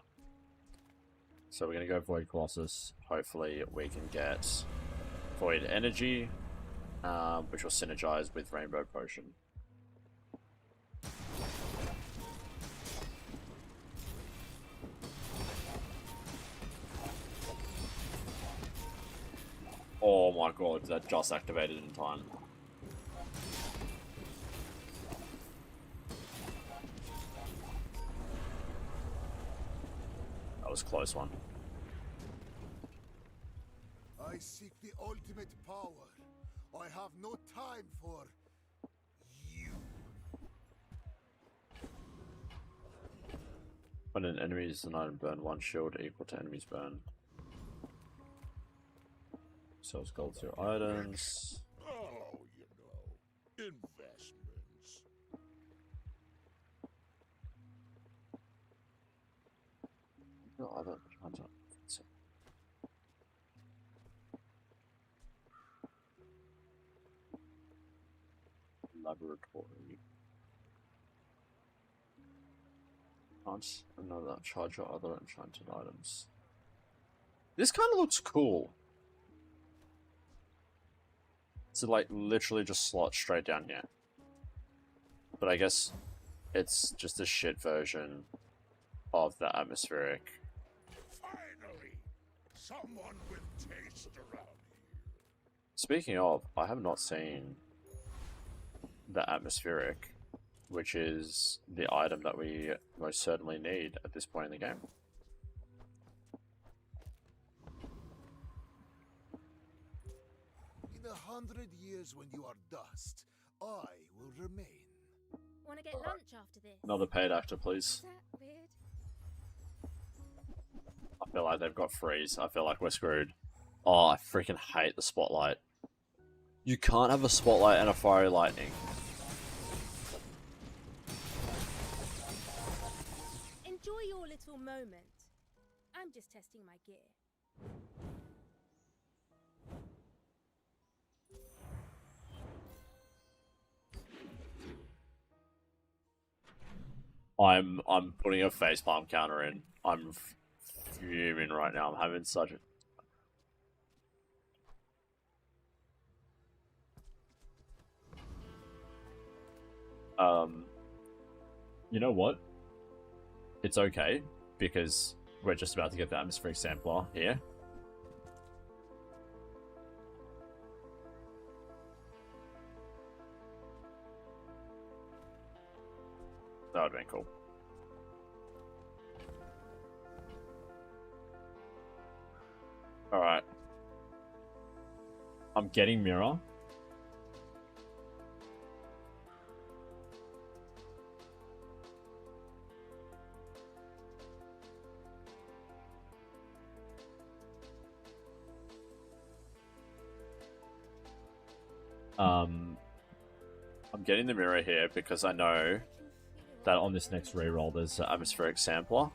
So we're going to go Void Colossus. Hopefully we can get Void Energy, which will synergize with Rainbow Potion. Oh my god, that just activated in time. That was a close one. I seek the ultimate power. I have no time for you. When an enemy uses an item burn, 1 shield equal to enemy's burn. Sells gold to your items. Oh, you know, investments. No, I don't. Laboratory. Can't another charge your other enchanted items. This kind of looks cool. So like literally just slot straight down here. But I guess it's just a shit version of the atmospheric. Finally, someone with taste around here. Speaking of, I have not seen the atmospheric, which is the item that we most certainly need at this point in the game. In 100 years when you are dust, I will remain. Wanna get lunch after this? Another paid actor, Is please. that weird? I feel like they've got freeze. I feel like we're screwed. Oh, I freaking hate the spotlight. You can't have a spotlight and a fiery lightning. Enjoy your little moment. I'm just testing my gear. I'm putting a facepalm counter in. I'm fuming right now. I'm having such a... You know what? It's okay, because we're just about to get the atmospheric sampler here. That would have been cool. Alright. I'm getting mirror. I'm getting the mirror here because I know that on this next reroll there's an atmospheric sampler.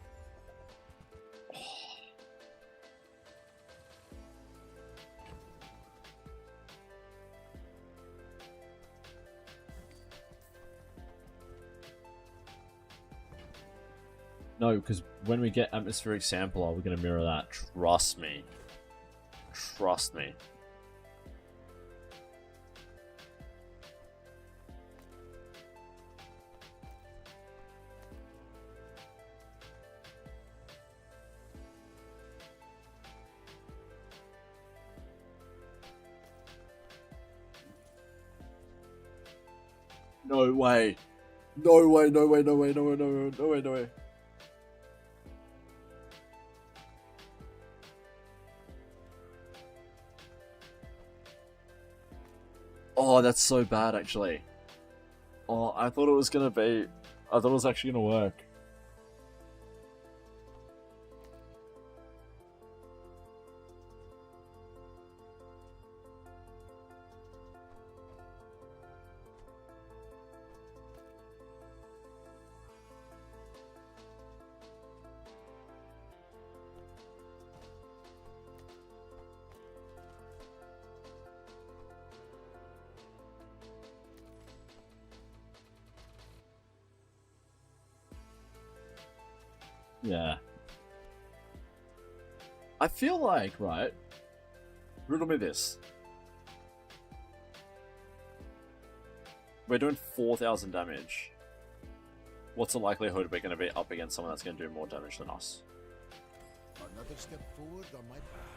No, because when we get atmospheric sampler, we're going to mirror that. Trust me. Trust me. No way. No way, no way, no way, no way, no way, no way, no way. Oh, that's so bad, actually. Oh, I thought it was gonna be... I thought it was actually gonna work. Yeah. I feel like, right? Riddle me this. We're doing 4,000 damage. What's the likelihood we're going to be up against someone that's going to do more damage than us? Another step forward on my path.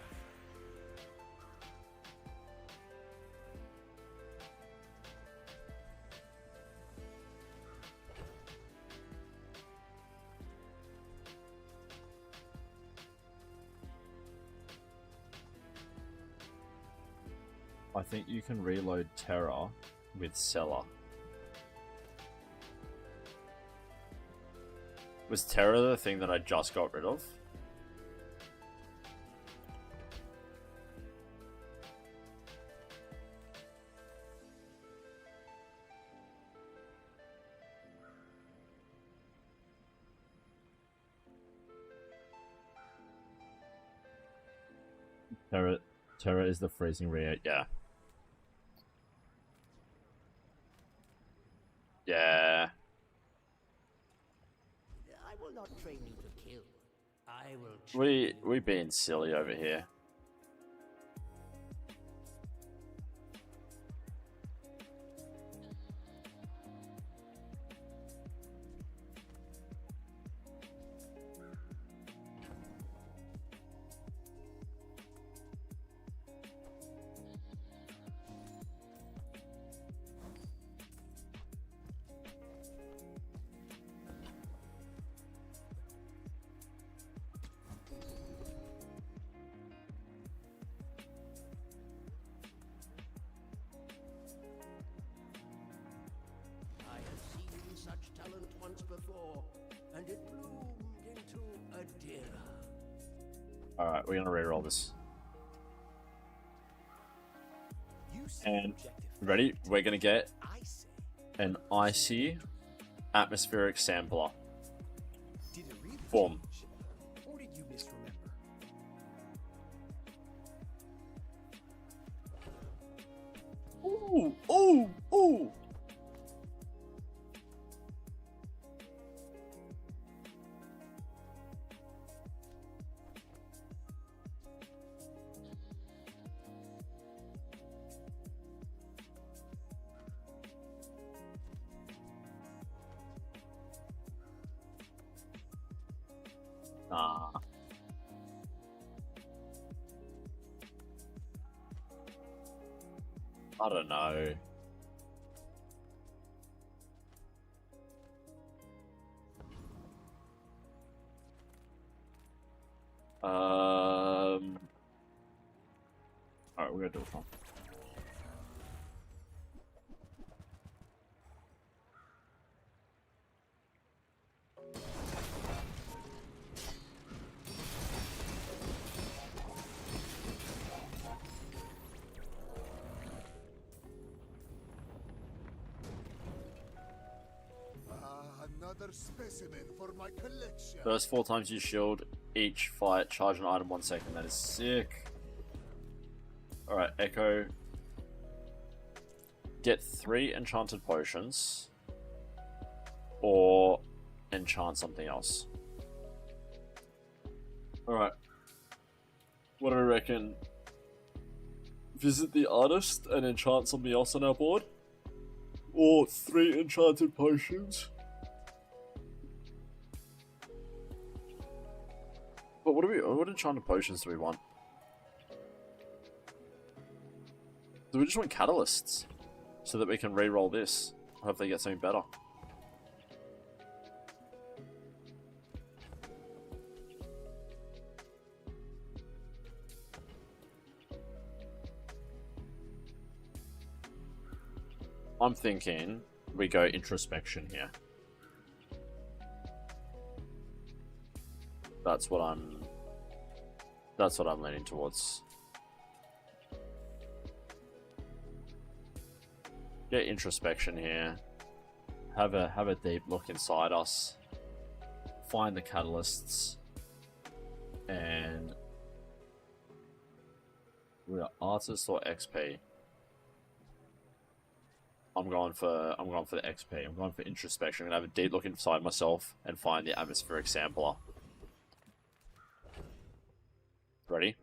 I think you can reload Terror with Cellar. Was Terror the thing that I just got rid of? Terror is the freezing rear, yeah. Yeah. I will not train you to kill. I will We being silly over here. before, and it bloomed into a deer. Alright, we're gonna reroll this. And ready? We're gonna get an icy atmospheric sampler. Did it read the Boom. change, or did you misremember? Ooh, ooh, ooh. Nah. I don't know. Alright, we're gonna do it one. Another specimen for my collection. First 4 times you shield each fight, charge an item 1 second. That is sick. Alright, Echo. Get 3 enchanted potions. Or enchant something else. Alright. What do I reckon? Visit the artist and enchant something else on our board? Or 3 enchanted potions? But what enchanted potions do we want? Do we just want catalysts? So that we can re-roll this? Hopefully get something better. I'm thinking we go introspection here. That's what I'm leaning towards. Get introspection here. Have a deep look inside us. Find the catalysts. And we're artist or XP. I'm going for the XP. I'm going for introspection. I'm gonna have a deep look inside myself and find the atmospheric sampler. Ready?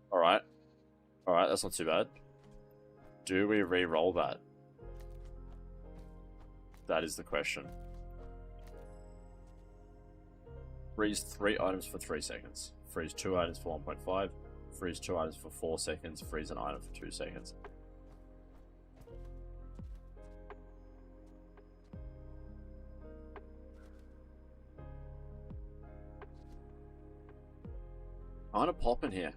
Alright. Alright, that's not too bad. Do we re-roll that? That is the question. Freeze 3 items for 3 seconds. Freeze 2 items for 1.5. Freeze 2 items for 4 seconds. Freeze an item for 2 seconds. I'm gonna pop in here.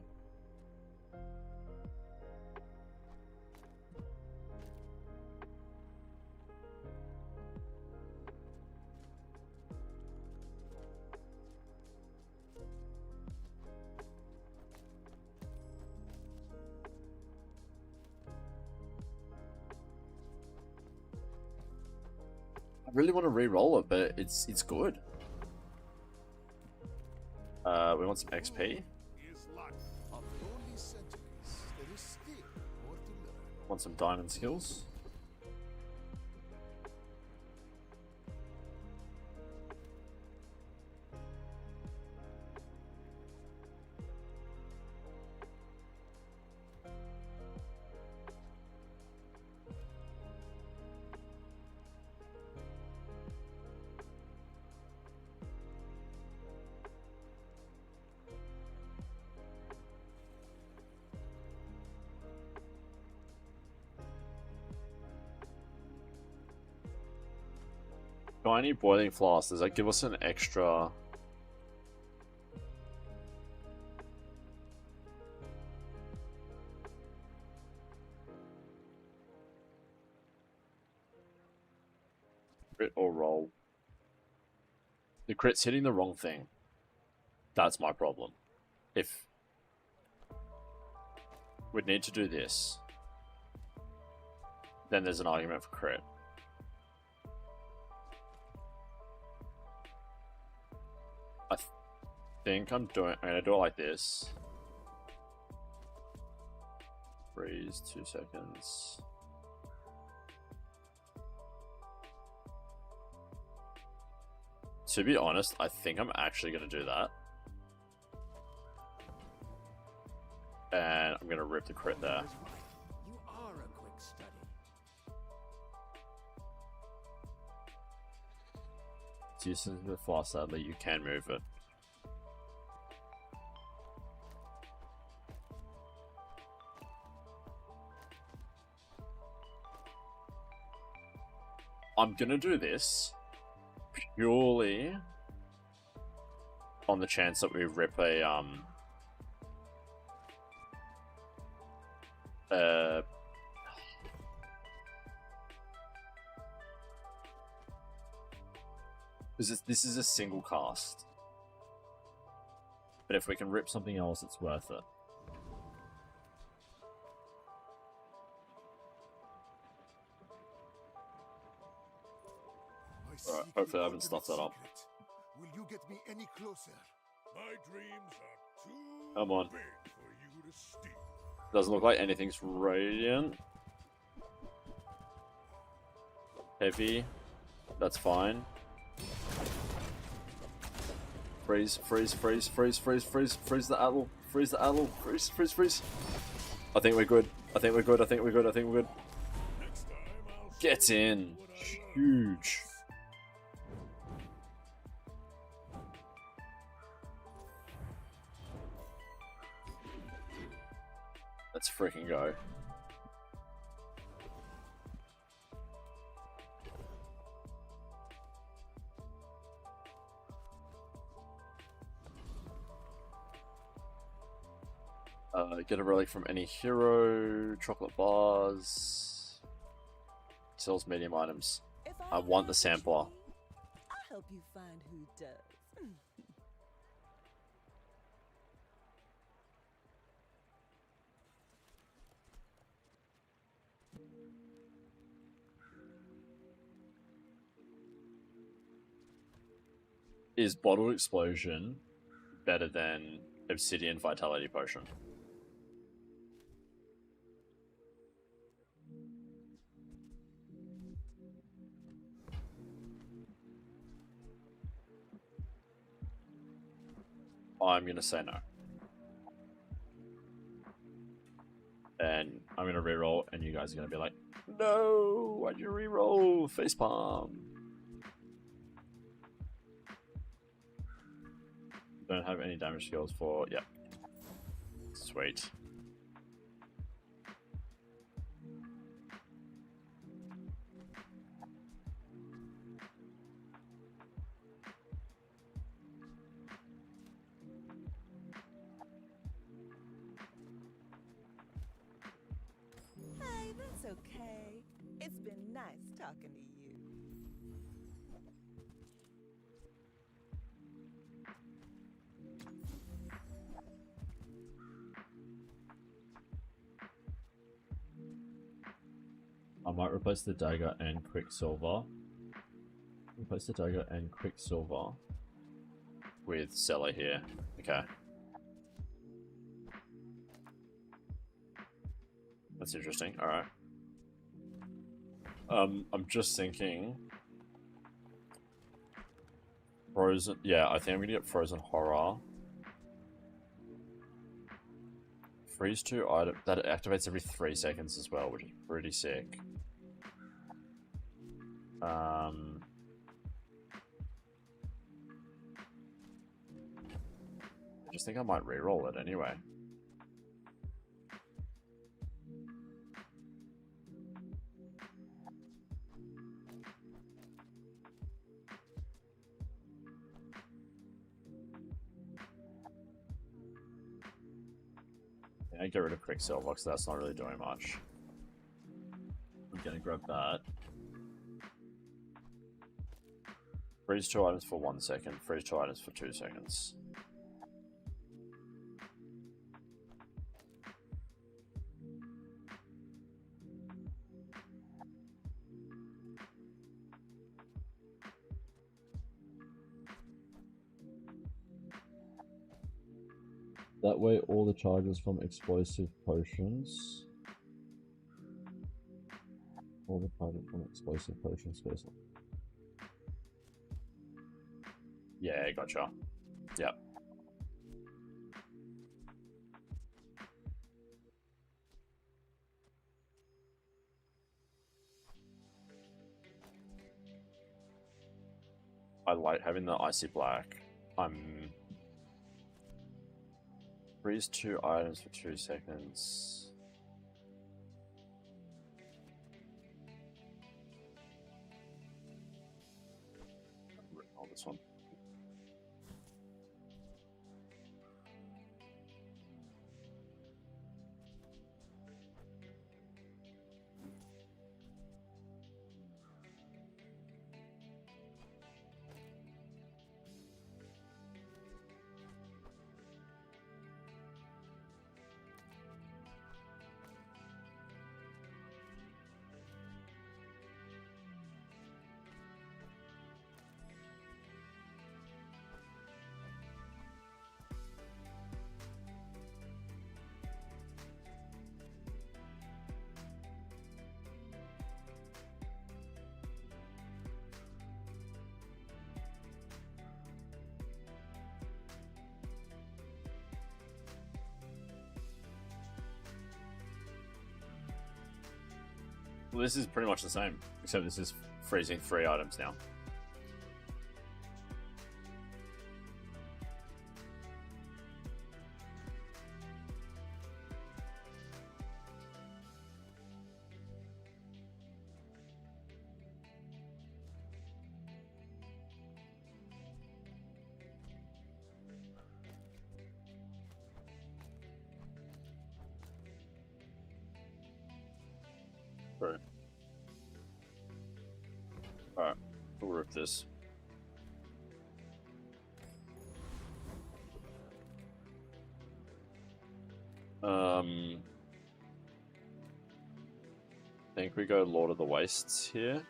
I really want to re-roll it, but it's good. We want some XP. Want some diamond skills. Shiny boiling flask, does that give us an extra? The crit's hitting the wrong thing. That's my problem. If we'd need to do this, then there's an argument for crit. I think I'm gonna do it like this. Freeze 2 seconds. To be honest, I think I'm actually gonna do that. And I'm gonna rip the crit there. You are a quick study. It's using the Flask, sadly, you can move it. I'm gonna do this purely on the chance that we rip a this is a single cast, but if we can rip something else, it's worth it. Alright, hopefully I haven't stuffed that up. Will you get me any closer? My dreams are too Come on. big for you to steal. Doesn't look like anything's radiant. Heavy. That's fine. Freeze, freeze, freeze, freeze, freeze, freeze, freeze the atl. Freeze the atl. Freeze, freeze, freeze. I think we're good. I think we're good. I think we're good. I think we're good. Get in. Huge. Let's freaking go. Get a relic from any hero, chocolate bars, sells medium items. I want the sampler. I'll help you find who does. Is Bottled Explosion better than Obsidian Vitality Potion? I'm gonna say no. And I'm gonna reroll, and you guys are gonna be like, no, why'd you reroll? Facepalm. Don't have any damage skills for, yeah. Sweet. Hey, that's okay. It's been nice talking to you. I might replace the dagger and Quicksilver. Replace the dagger and Quicksilver with Seller here. Okay. That's interesting. Alright. I'm just thinking. Frozen. Yeah, I think I'm gonna get Frozen Horror. Freeze 2 item. That activates every 3 seconds as well, which is pretty sick. I just think I might reroll it anyway. Yeah, get rid of Quicksilver because that's not really doing much. I'm gonna grab that. Freeze 2 items for 1 second. Freeze 2 items for 2 seconds. That way, all the charges from explosive potions. All the charges from explosive potions goes up. Yeah, gotcha. Yep. I like having the icy black. I'm freeze 2 items for 2 seconds. Oh, this one. Well, this is pretty much the same, except this is freezing 3 items now. Right. Alright, we'll rip this. I think we go Lord of the Wastes here.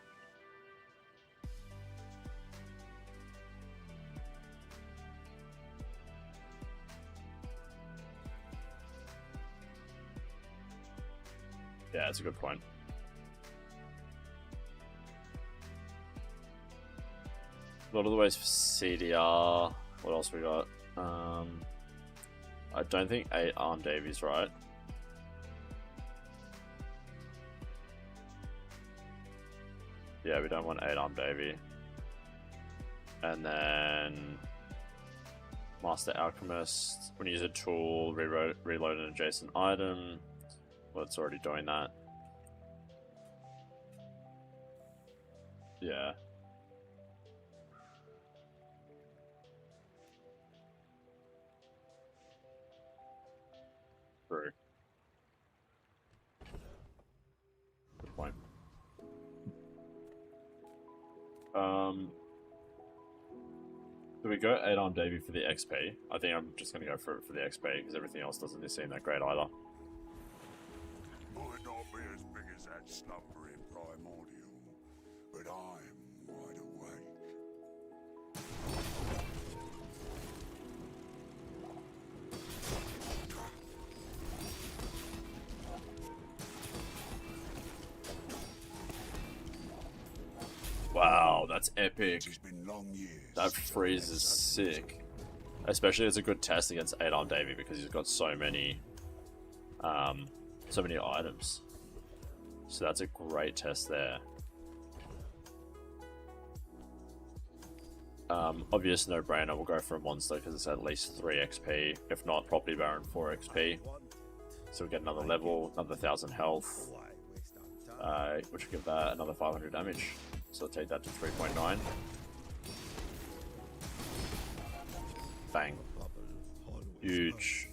Yeah, that's a good point. Lord of the Wastes for CDR. What else we got? I don't think 8 Arm Davies, right? Yeah, we don't want 8 Arm Davy. And then Master Alchemist. When you use a tool, reload an adjacent item. Well, it's already doing that. Yeah. True. Good point. Do we go 8 Arm Davy for the XP? I think I'm just going to go for it for the XP, because everything else doesn't seem that great either. Might not be as big as that slumbering primordial, but I'm wide awake. Wow, that's epic. It's been long years. That freeze is sick. Especially as a good test against 8 Arm Davy, because he's got so many items. So that's a great test there. Obvious no-brainer, we'll go for a monster because it's at least 3 XP, if not Property Baron 4 XP. So we get another level, another 1000 health, which will give that another 500 damage. So I'll take that to 3.9. Bang. Huge.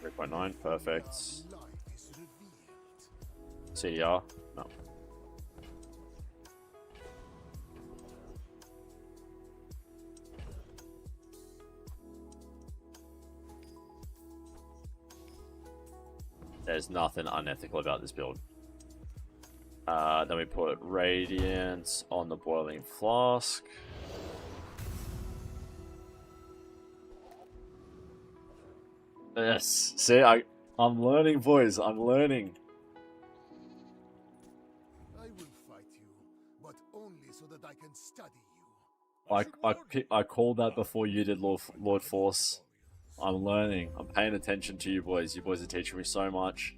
3.9, perfect. Life is revealed. CDR? No. There's nothing unethical about this build. Then we put Radiance on the Boiling Flask. Yes, see, I'm learning, boys. I'm learning. I will fight you, but only so that I can study you. I called that before you did, Lord Force. I'm learning. I'm paying attention to you boys. You boys are teaching me so much.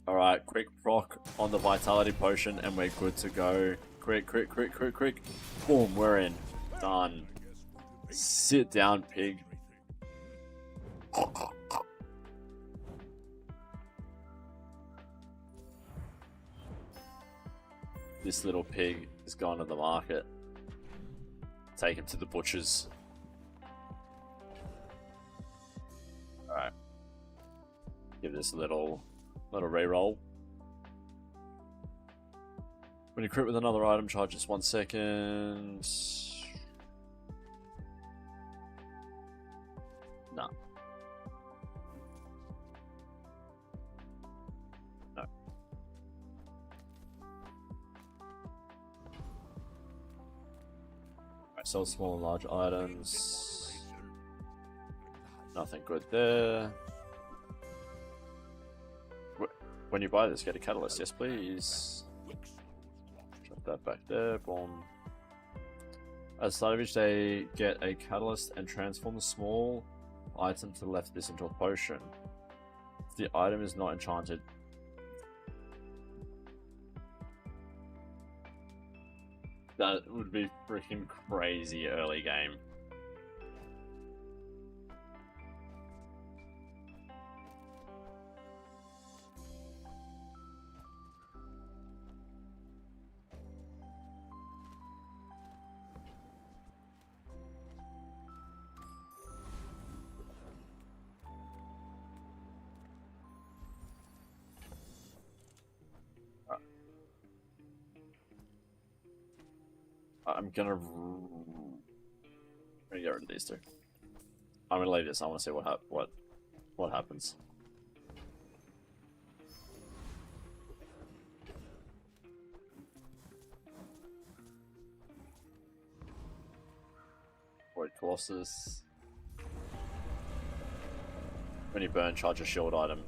Alright, quick proc on the Vitality Potion and we're good to go. Quick. Boom, we're in. Done. Sit down, pig. This little pig is gone to the market. Take him to the butchers. Alright. Give this a little reroll. When you crit with another item, charges 1 second. No. No. Alright, sell small and large items. Nothing good there. When you buy this, get a catalyst. Yes, please. Drop that back there. Boom. At the start of each day, get a catalyst and transform the small item to the left of this into a potion. If the item is not enchanted, that would be freaking crazy early game. I'm gonna get rid of these two. I'm gonna leave this. I want to see what happens. Void Colossus. When you burn, charge a shield item.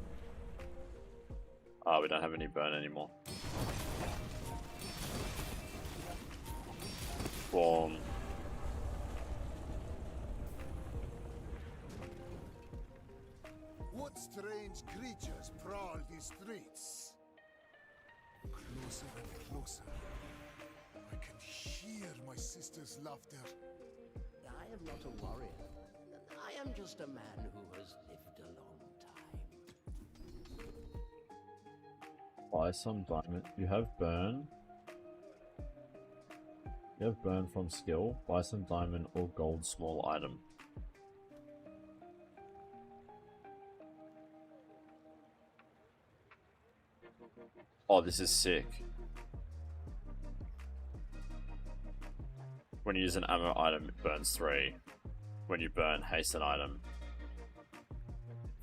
Ah, we don't have any burn anymore. Boom. What strange creatures prowl these streets? Closer and closer. I can hear my sister's laughter. I am not a warrior. I am just a man who has lived a long time. Buy some diamond. You have burn. You have burn from skill. Buy some diamond or gold Small item. Oh, this is sick. When you use an ammo item, it burns 3. When you burn haste an item,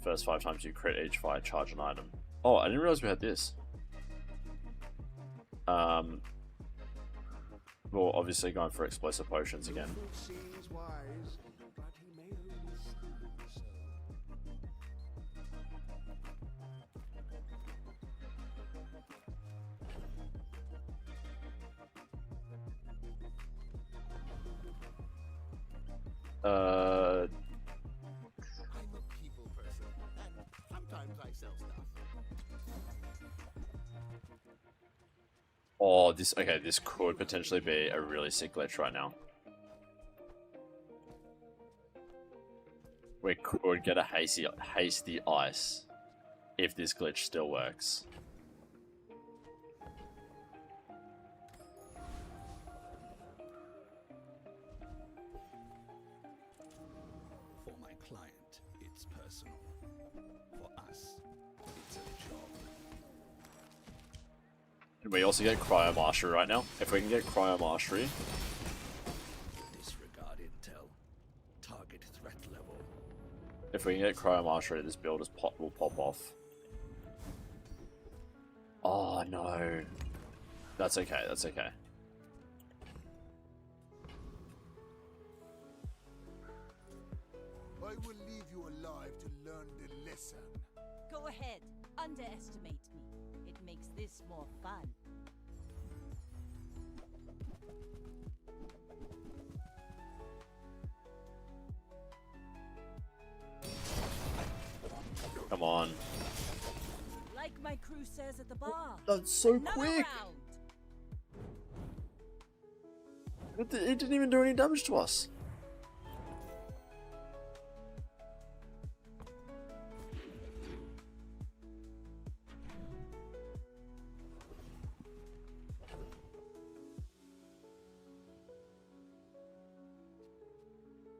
first 5 times you crit each fire, charge an item. Oh, I didn't realize we had this. Well, obviously going for explosive potions again. I'm a people person, and sometimes I sell stuff. Oh, this could potentially be a really sick glitch right now. We could get a hasty ice if this glitch still works. For my client, personal. For us, it's a job. Can we also get Cryo Mastery right now? If we can get Cryo Mastery, Disregard intel. Target threat level. if we can get Cryo Mastery, this build will pop off. Oh no. That's okay, that's okay. I will leave you alive to learn the lesson. Go ahead. Underestimate me. It makes this more fun. Come on. Like my crew says at the bar. That's so another quick! round. It didn't even do any damage to us.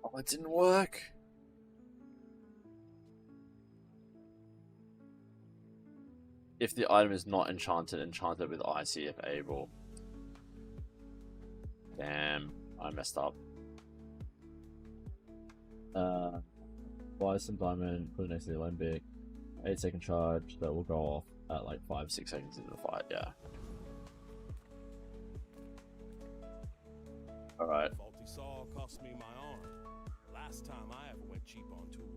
Oh, it didn't work. If the item is not enchanted, enchant it with Icy if able. Damn, I messed up. Buy some diamond, put it next to the Olympic. 8-second charge that will go off at like 5-6 seconds into the fight, yeah. Alright. Faulty saw cost me my arm. Last time I ever went cheap on tools.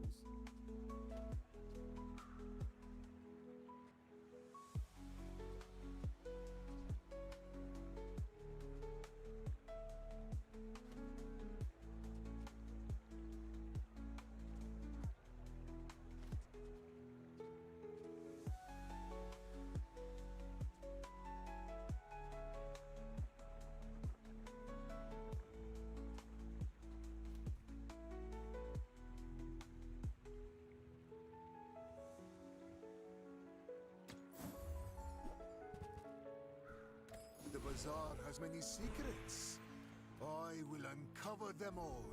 The Bazaar has many secrets. I will uncover them all.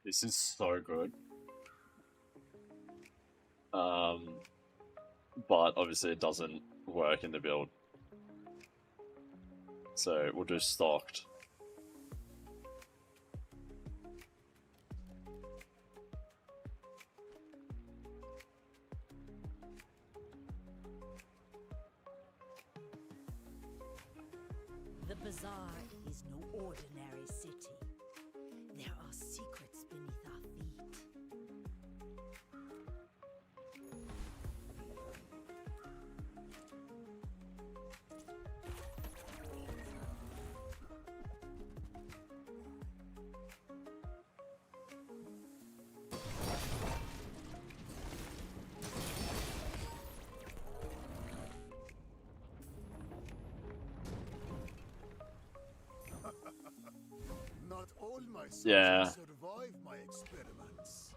This is so good. But obviously it doesn't work in the build. So we'll do stocked. The Bazaar is no ordinary city. There are secrets beneath our feet. Not all my sons Yeah. will survive my experiments.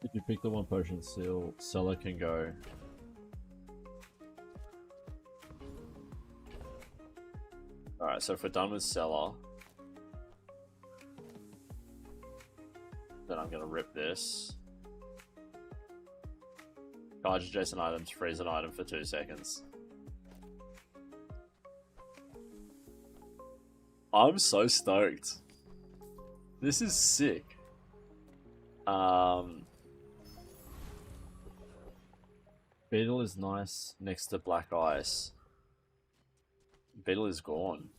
If you pick the one potion seal, seller can go. Alright, so if we're done with Cellar, then I'm gonna rip this. Charge adjacent items, freeze an item for 2 seconds. I'm so stoked. This is sick. Beetle is nice next to Black Ice. Beetle is gone.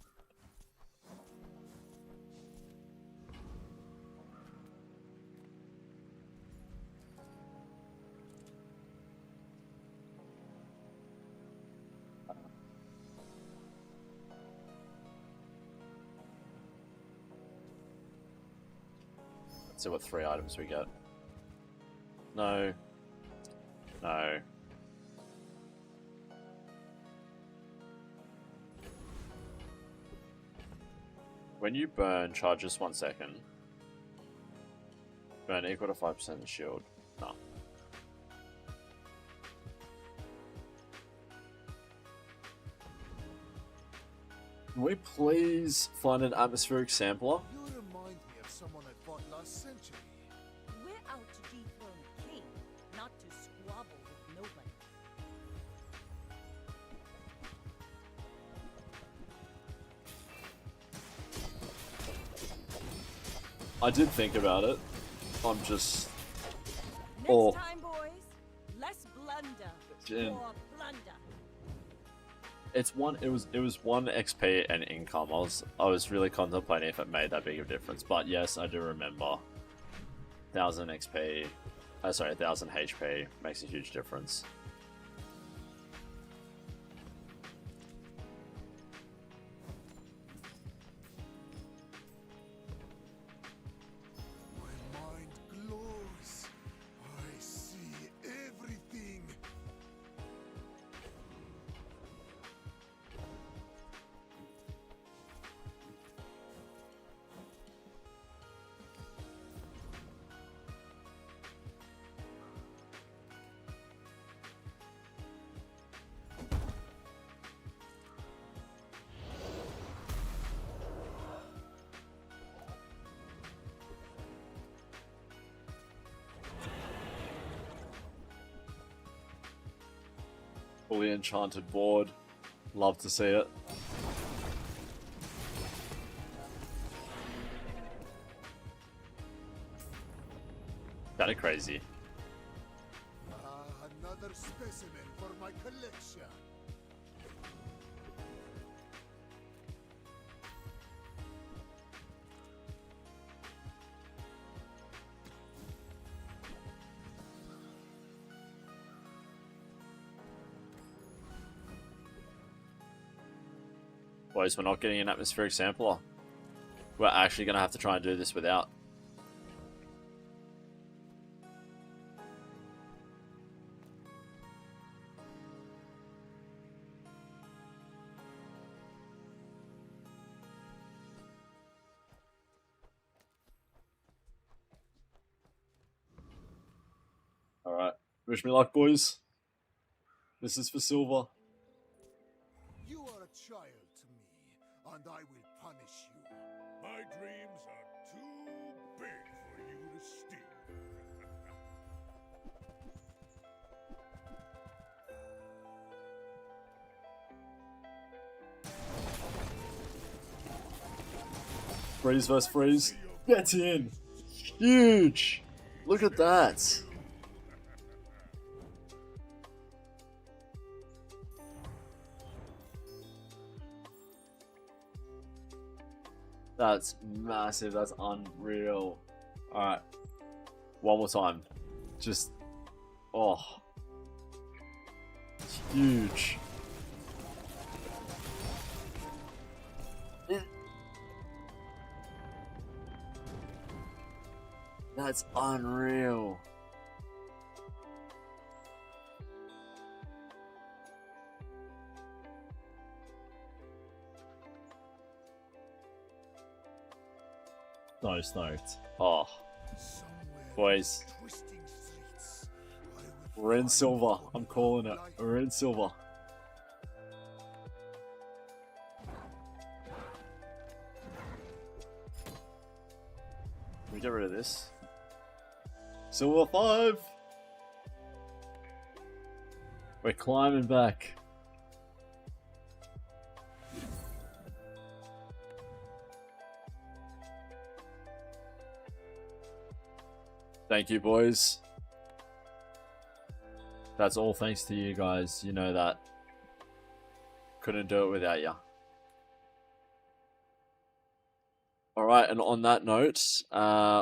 Let's see what 3 items we get. No. No. When you burn, charges 1 second. Burn equal to 5% of shield. No. Can we please find an atmospheric sampler? You remind me of someone I fought last century. We're out to dethrone a king, not to squabble with nobody. I did think about it. I'm just... Next time, boys, less blunder, Jen. more plunder. It's one. It was 1 XP and income. I was really contemplating if it made that big of a difference. But yes, I do remember. 1000 XP. Sorry, 1000 HP makes a huge difference. My mind glows. I see everything. Fully enchanted board. Love to see it. Kinda crazy. Another specimen for my collection. Boys, we're not getting an atmospheric sampler. We're actually going to have to try and do this without. Alright. Wish me luck, boys. This is for silver. You are a child to me, and I will punish you. My dreams are too big for you to steal. Freeze vs. Freeze. Get in! Huge! Look at that! That's massive. That's unreal. Alright. One more time. Just... Oh. It's huge. That's unreal. So stoked. Oh. Boys. We're in silver. I'm calling it. We're in silver. Can we get rid of this? Silver 5! We're climbing back. Thank you, boys. That's all thanks to you guys. You know that. Couldn't do it without you. Alright, and on that note,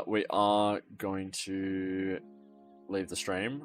we are going to leave the stream.